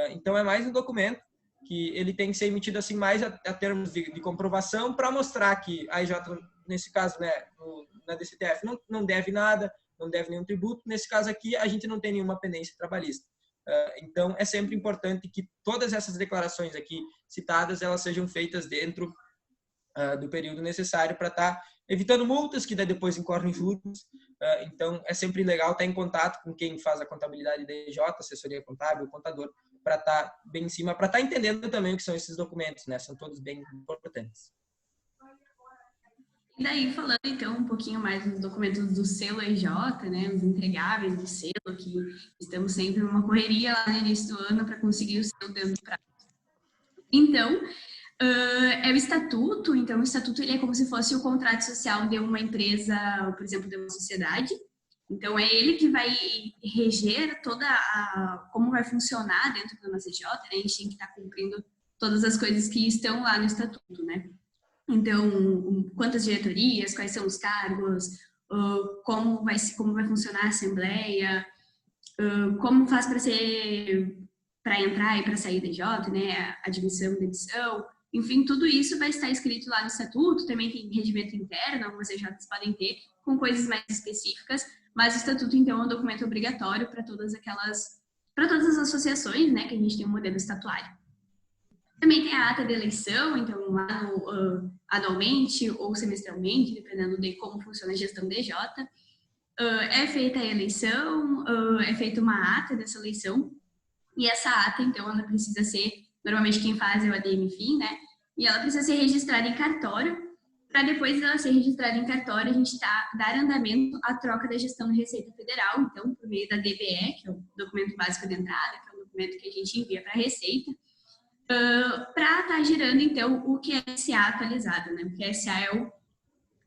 Então, é mais um documento que ele tem que ser emitido assim mais a termos de comprovação para mostrar que a EJ, nesse caso, né, na DCTF, não deve nada, não deve nenhum tributo. Nesse caso aqui, a gente não tem nenhuma pendência trabalhista. Então, é sempre importante que todas essas declarações aqui citadas, elas sejam feitas dentro do período necessário para estar evitando multas que daí depois incorrem juros. Então, é sempre legal estar em contato com quem faz a contabilidade da EJ, assessoria contábil, contador, para estar bem em cima, para estar entendendo também o que são esses documentos, né? São todos bem importantes. E daí, falando então um pouquinho mais dos documentos do selo EJ, né, os entregáveis do selo, que estamos sempre numa correria lá no início do ano para conseguir o selo dentro do prazo. Então, é o estatuto. Então, o estatuto ele é como se fosse o contrato social de uma empresa, por exemplo, de uma sociedade. Então, é ele que vai reger como vai funcionar dentro do nosso EJ, né? A gente tem que estar cumprindo todas as coisas que estão lá no estatuto, né? Então, quantas diretorias, quais são os cargos, como vai funcionar a assembleia, como faz para entrar e para sair da EJ, né? Admissão, demissão, enfim, tudo isso vai estar escrito lá no estatuto. Também tem regimento interno, algumas EJs podem ter, com coisas mais específicas, mas o estatuto, então, é um documento obrigatório para todas as associações, né, que a gente tem um modelo estatuário. Também tem a ata de eleição, então, lá anualmente ou semestralmente, dependendo de como funciona a gestão da EJ. É feita a eleição, é feita uma ata dessa eleição, e essa ata, então, ela precisa ser, normalmente quem faz é o ADM-FIN, né, e ela precisa ser registrada em cartório, para depois dela ser registrada em cartório, a gente dar andamento à troca da gestão da Receita Federal, então, por meio da DBE, que é o documento básico de entrada, que é o documento que a gente envia para a Receita, para estar girando, então, o QSA atualizado, né? O QSA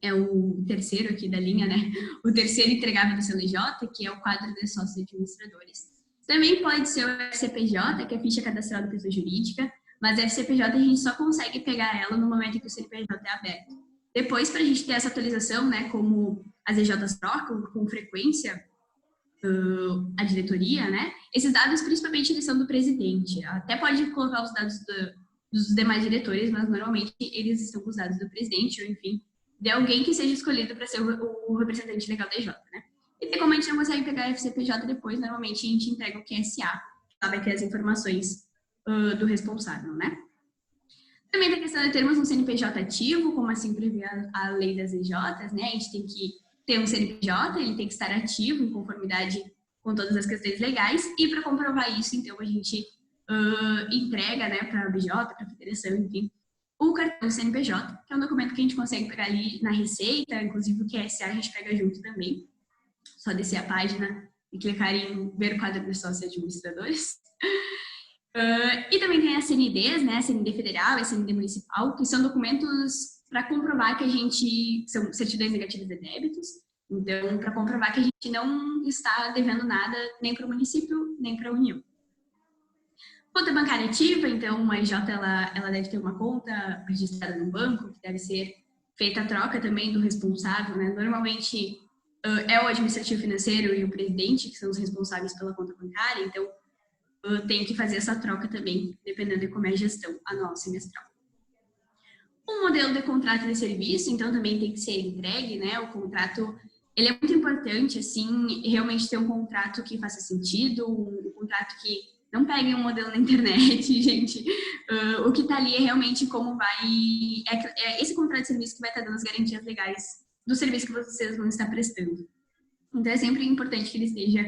é o terceiro aqui da linha, né? O terceiro entregável do CLJ, que é o quadro de sócios administradores. Também pode ser o FCPJ, que é a ficha cadastral da pessoa jurídica, mas a FCPJ a gente só consegue pegar ela no momento em que o CNPJ é aberto. Depois, para a gente ter essa atualização, né, como as EJs trocam com frequência a diretoria, né, esses dados, principalmente, eles são do presidente. Até pode colocar os dados dos demais diretores, mas normalmente eles estão com os dados do presidente, ou enfim, de alguém que seja escolhido para ser o representante legal da EJ, né. E como a gente não consegue pegar a FCPJ depois, normalmente a gente entrega o QSA, que vai ter as informações do responsável, né. Também tem a questão de termos um CNPJ ativo, como assim prevê a lei das EJs, né? A gente tem que ter um CNPJ, ele tem que estar ativo em conformidade com todas as questões legais, e para comprovar isso, então, a gente entrega, né, para a BJ, para a federação, enfim, o cartão CNPJ, que é um documento que a gente consegue pegar ali na Receita, inclusive o QSA a gente pega junto também, só descer a página e clicar em ver o quadro de sócios e administradores. E também tem as CNDs, né, a CND federal e a CND municipal, que são documentos para comprovar que a gente, são certidões negativas de débitos, então, para comprovar que a gente não está devendo nada nem para o município, nem para a União. Conta bancária ativa, então, a EJ, ela deve ter uma conta registrada no banco, que deve ser feita a troca também do responsável, né, normalmente é o administrativo financeiro e o presidente que são os responsáveis pela conta bancária, então, tem que fazer essa troca também, dependendo de como é a gestão anual semestral. O modelo de contrato de serviço, então, também tem que ser entregue, né? O contrato, ele é muito importante, assim, realmente ter um contrato que faça sentido, um contrato que não pegue um modelo na internet, gente. O que está ali é realmente como vai... É esse contrato de serviço que vai estar dando as garantias legais do serviço que vocês vão estar prestando. Então, é sempre importante que ele esteja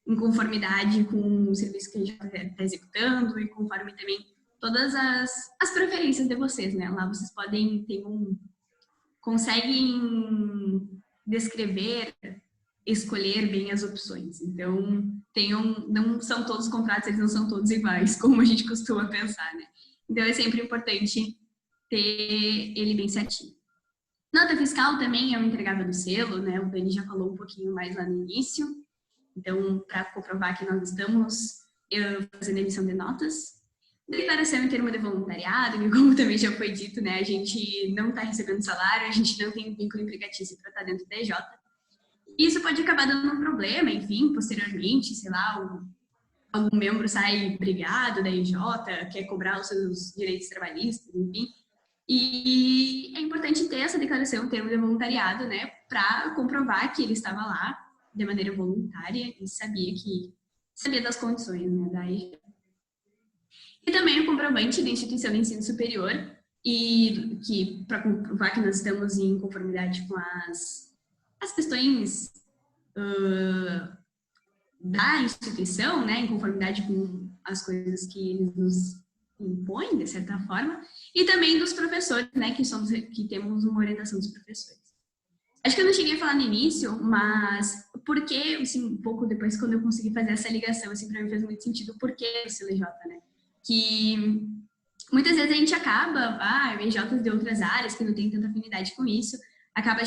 em conformidade com o serviço que a gente está executando e conforme também todas as preferências de vocês, né? Lá vocês podem ter conseguem descrever, escolher bem as opções. Então, não são todos os contratos, eles não são todos iguais, como a gente costuma pensar, né? Então, é sempre importante ter ele bem certinho. Nota fiscal também é um entregável do selo, né? O Dani já falou um pouquinho mais lá no início. Então, para comprovar que nós estamos fazendo emissão de notas. Declaração em termo de voluntariado, que como também já foi dito, né, a gente não está recebendo salário, a gente não tem vínculo empregatício para estar dentro da EJ. Isso pode acabar dando um problema, enfim, posteriormente, sei lá, algum membro sai brigado da EJ, quer cobrar os seus direitos trabalhistas, enfim. E é importante ter essa declaração em termo de voluntariado, né, para comprovar que ele estava lá de maneira voluntária e sabia das condições, né, da EJ. E também o comprovante da instituição de ensino superior, e que para comprovar que nós estamos em conformidade com as questões da instituição, né, em conformidade com as coisas que eles nos impõem, de certa forma, e também dos professores, né, que temos uma orientação dos professores. Acho que eu não cheguei a falar no início, mas porque, assim, um pouco depois, quando eu consegui fazer essa ligação, assim, para mim fez muito sentido o porquê do CLJ, né? Que muitas vezes a gente acaba, EJs de outras áreas que não tem tanta afinidade com isso, acaba,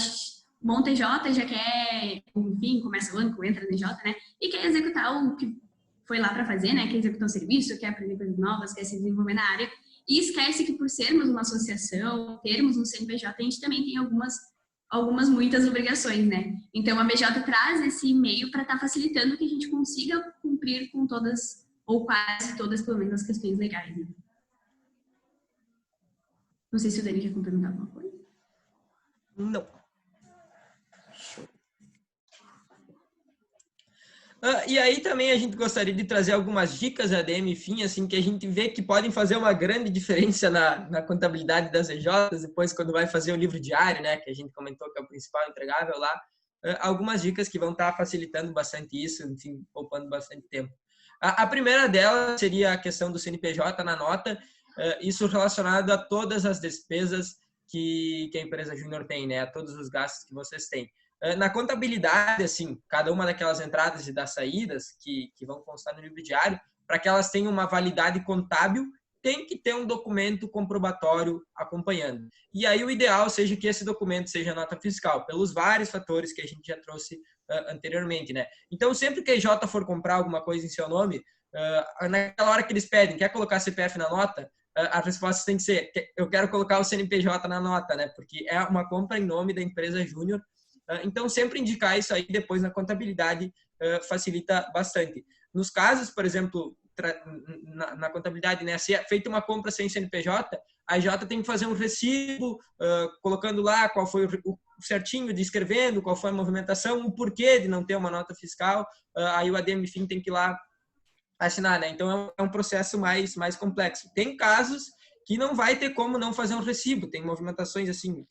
monta EJ, já quer, enfim, começa o ano, entra no EJ, né? E quer executar o que foi lá para fazer, né? Quer executar o serviço, quer aprender coisas novas, quer se desenvolver na área, e esquece que por sermos uma associação, termos um CNPJ, a gente também tem muitas obrigações, né? Então, a BJ traz esse meio para estar facilitando que a gente consiga cumprir com todas, ou quase todas, pelo menos, as questões legais, né? Não sei se o Dani quer complementar alguma coisa. Não. E aí também a gente gostaria de trazer algumas dicas ADM, enfim, assim, que a gente vê que podem fazer uma grande diferença na contabilidade das EJs, depois quando vai fazer o livro diário, né, que a gente comentou que é o principal entregável lá, algumas dicas que vão estar facilitando bastante isso, enfim, poupando bastante tempo. A primeira delas seria a questão do CNPJ na nota, isso relacionado a todas as despesas que a empresa júnior tem, né, a todos os gastos que vocês têm. Na contabilidade, assim, cada uma daquelas entradas e das saídas que vão constar no livro diário, para que elas tenham uma validade contábil, tem que ter um documento comprobatório acompanhando. E aí o ideal seja que esse documento seja nota fiscal, pelos vários fatores que a gente já trouxe anteriormente, né? Então, sempre que a EJ for comprar alguma coisa em seu nome, naquela hora que eles pedem, quer colocar CPF na nota, a resposta tem que ser: eu quero colocar o CNPJ na nota, né? Porque é uma compra em nome da empresa júnior. Então, sempre indicar isso aí depois na contabilidade facilita bastante. Nos casos, por exemplo, na contabilidade, né, se é feita uma compra sem CNPJ, a IJ tem que fazer um recibo, colocando lá qual foi o certinho, descrevendo qual foi a movimentação, o porquê de não ter uma nota fiscal, aí o ADM-FIN tem que ir lá assinar, né? Então é um processo mais complexo. Tem casos que não vai ter como não fazer um recibo, tem movimentações assim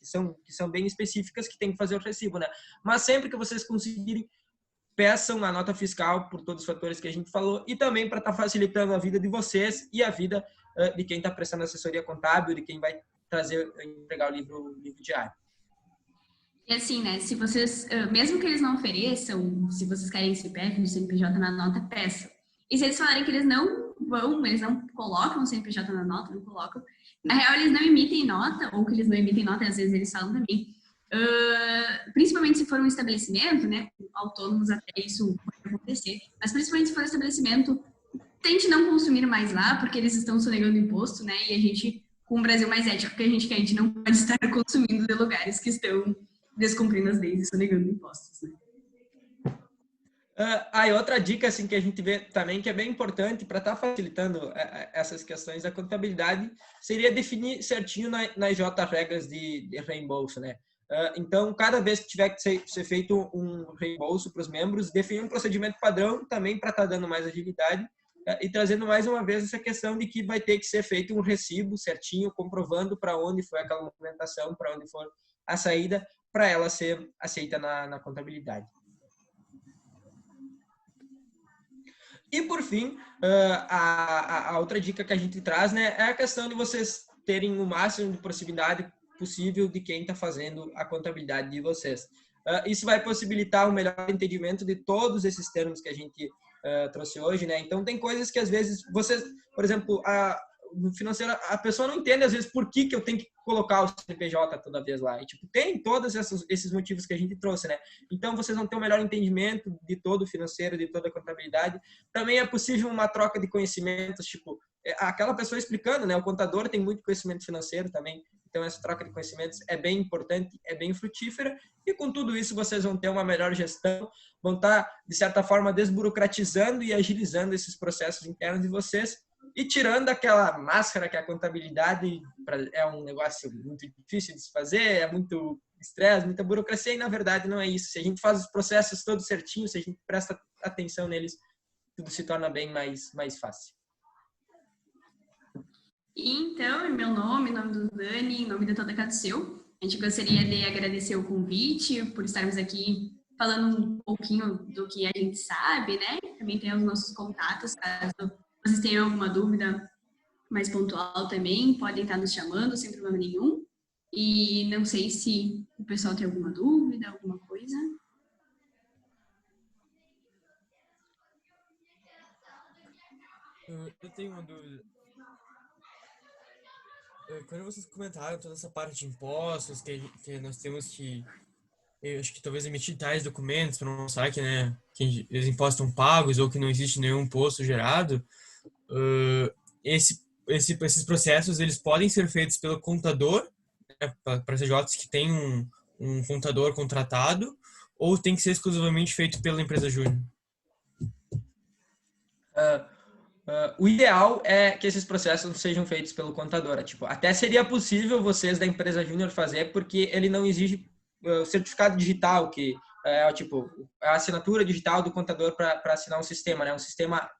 que são bem específicas que tem que fazer o recibo, né? Mas sempre que vocês conseguirem, peçam a nota fiscal por todos os fatores que a gente falou e também para estar facilitando a vida de vocês e a vida de quem está prestando assessoria contábil, de quem vai entregar o livro diário. E assim, né, se vocês, mesmo que eles não ofereçam, se vocês querem CPF e CNPJ na nota, peçam. E se eles falarem que eles não colocam o CNPJ na nota, não colocam, na real eles não emitem nota, ou que eles não emitem nota, e às vezes eles falam também, principalmente se for um estabelecimento, né, autônomos até isso pode acontecer, mas principalmente se for um estabelecimento, tente não consumir mais lá, porque eles estão sonegando imposto, né, e a gente, com um Brasil mais ético que a gente não pode estar consumindo de lugares que estão descumprindo as leis e sonegando impostos, né. Aí outra dica assim que a gente vê também que é bem importante para estar facilitando essas questões da contabilidade seria definir certinho na IJ regras de reembolso, né? Então, cada vez que tiver que ser feito um reembolso para os membros, definir um procedimento padrão também para estar dando mais agilidade e trazendo mais uma vez essa questão de que vai ter que ser feito um recibo certinho, comprovando para onde foi aquela movimentação, para onde for a saída, para ela ser aceita na contabilidade. E, por fim, a outra dica que a gente traz, né, é a questão de vocês terem o máximo de proximidade possível de quem está fazendo a contabilidade de vocês. Isso vai possibilitar um melhor entendimento de todos esses termos que a gente trouxe hoje, né? Então, tem coisas que, às vezes, vocês, por exemplo, no financeiro, a pessoa não entende, às vezes, por que eu tenho que colocar o CNPJ toda vez lá. E, tipo, tem todos esses motivos que a gente trouxe, né? Então, vocês vão ter um melhor entendimento de todo o financeiro, de toda a contabilidade. Também é possível uma troca de conhecimentos, tipo, aquela pessoa explicando, né? O contador tem muito conhecimento financeiro também. Então, essa troca de conhecimentos é bem importante, é bem frutífera. E, com tudo isso, vocês vão ter uma melhor gestão, vão estar, de certa forma, desburocratizando e agilizando esses processos internos de vocês, e tirando aquela máscara que a contabilidade é um negócio muito difícil de se fazer, é muito estresse, muita burocracia, e na verdade não é isso. Se a gente faz os processos todos certinhos, se a gente presta atenção neles, tudo se torna bem mais fácil. Então, em meu nome, em nome do Dani, em nome da toda Catseu, a gente gostaria de agradecer o convite, por estarmos aqui falando um pouquinho do que a gente sabe, né? Também tem os nossos contatos, caso vocês tenham alguma dúvida mais pontual também, podem estar nos chamando sem problema nenhum. E não sei se o pessoal tem alguma dúvida, alguma coisa. Eu tenho uma dúvida. Quando vocês comentaram toda essa parte de impostos, que nós temos que, eu acho que talvez emitir tais documentos para não saber que, né, que os impostos estão pagos ou que não existe nenhum imposto gerado, esses processos eles podem ser feitos pelo contador, né, para CJs que tem um contador contratado, ou tem que ser exclusivamente feito pela empresa júnior? O ideal é que esses processos sejam feitos pelo contador. Tipo, até seria possível vocês da empresa júnior fazer, porque ele não exige o certificado digital, que é tipo a assinatura digital do contador para assinar um sistema, né? Um sistema,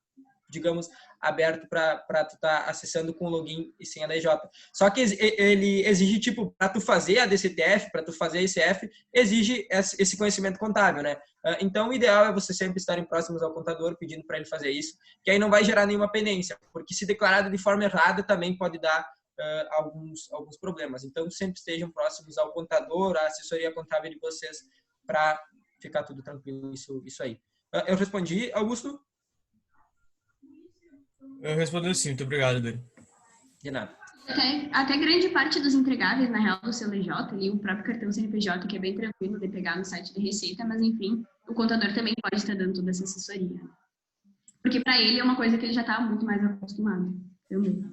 digamos, aberto para tu estar acessando com login e senha da EJ. Só que ele exige, tipo, para tu fazer a DCTF, para tu fazer a ICF, exige esse conhecimento contábil, né? Então, o ideal é vocês sempre estarem próximos ao contador, pedindo para ele fazer isso, que aí não vai gerar nenhuma pendência, porque se declarado de forma errada, também pode dar alguns problemas. Então, sempre estejam próximos ao contador, à assessoria contábil de vocês, para ficar tudo tranquilo, isso aí. Eu respondi, Augusto? Eu respondo sim, muito obrigado, Dani. De nada. Até grande parte dos entregáveis, na real, do seu LJ, ali, o próprio cartão CNPJ, que é bem tranquilo de pegar no site da Receita, mas enfim, o contador também pode estar dando toda essa assessoria. Porque para ele é uma coisa que ele já está muito mais acostumado. Também.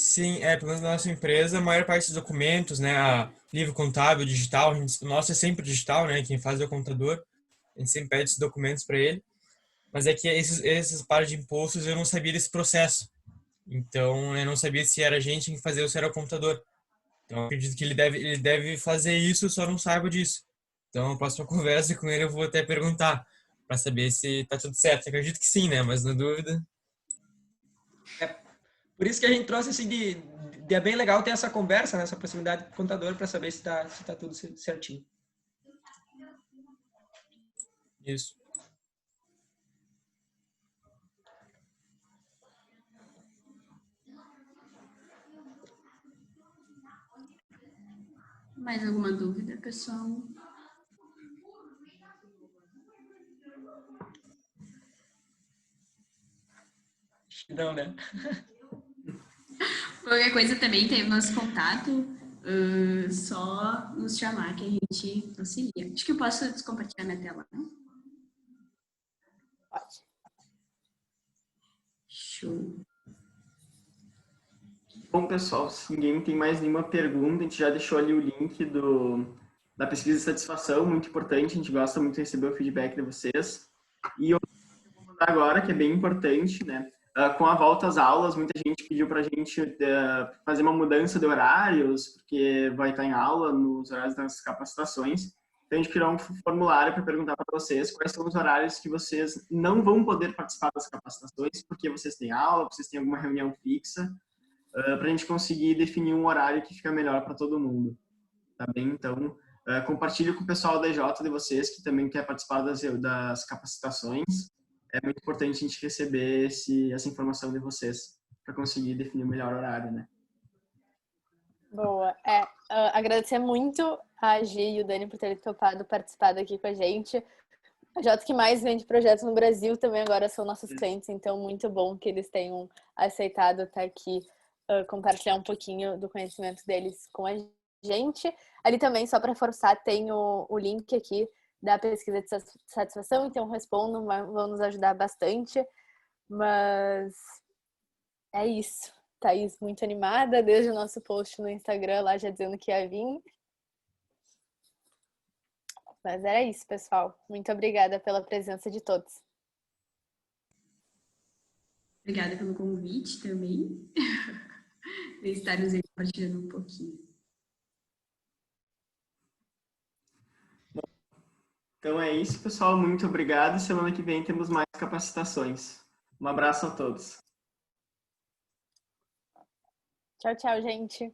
Sim, pelo menos na nossa empresa, a maior parte dos documentos, né, livro contábil, digital, o nosso é sempre digital, né, quem faz é o contador, a gente sempre pede esses documentos para ele, mas é que esses pares de impostos eu não sabia desse processo, então eu não sabia se era a gente que fazia ou se era o computador, então eu acredito que ele deve fazer isso, eu só não saiba disso. Então, a próxima conversa com ele eu vou até perguntar, para saber se tá tudo certo, eu acredito que sim, né, mas na dúvida... Por isso que a gente trouxe assim é bem legal ter essa conversa, né, essa proximidade com o contador para saber se tá tudo certinho. Isso. Mais alguma dúvida, pessoal? Acho que não, né? Qualquer coisa também tem nosso contato, só nos chamar que a gente auxilia. Acho que eu posso descompartilhar minha tela, né? Pode. Show. Bom, pessoal, se ninguém tem mais nenhuma pergunta, a gente já deixou ali o link da pesquisa de satisfação, muito importante, a gente gosta muito de receber o feedback de vocês. E eu vou mandar agora, que é bem importante, né? Com a volta às aulas, muita gente pediu para a gente fazer uma mudança de horários, porque vai estar em aula nos horários das capacitações. Então, a gente criou um formulário para perguntar para vocês quais são os horários que vocês não vão poder participar das capacitações, porque vocês têm aula, vocês têm alguma reunião fixa, para a gente conseguir definir um horário que fica melhor para todo mundo. Tá bem? Então, compartilhe com o pessoal da EJ de vocês, que também quer participar das capacitações. É muito importante a gente receber essa informação de vocês para conseguir definir o melhor horário, né? Boa. Agradecer muito a Gi e o Dani por terem topado participar aqui com a gente. A J que mais vende projetos no Brasil também agora são nossos clientes, então muito bom que eles tenham aceitado estar aqui compartilhar um pouquinho do conhecimento deles com a gente. Ali também, só para forçar, tem o link aqui da pesquisa de satisfação, então respondam, vão nos ajudar bastante. Mas é isso. Thaís muito animada desde o nosso post no Instagram lá já dizendo que ia vir. Mas era isso, pessoal. Muito obrigada pela presença de todos. Obrigada pelo convite também. De estarmos aí compartilhando um pouquinho. Então é isso, pessoal. Muito obrigado. Semana que vem temos mais capacitações. Um abraço a todos. Tchau, tchau, gente.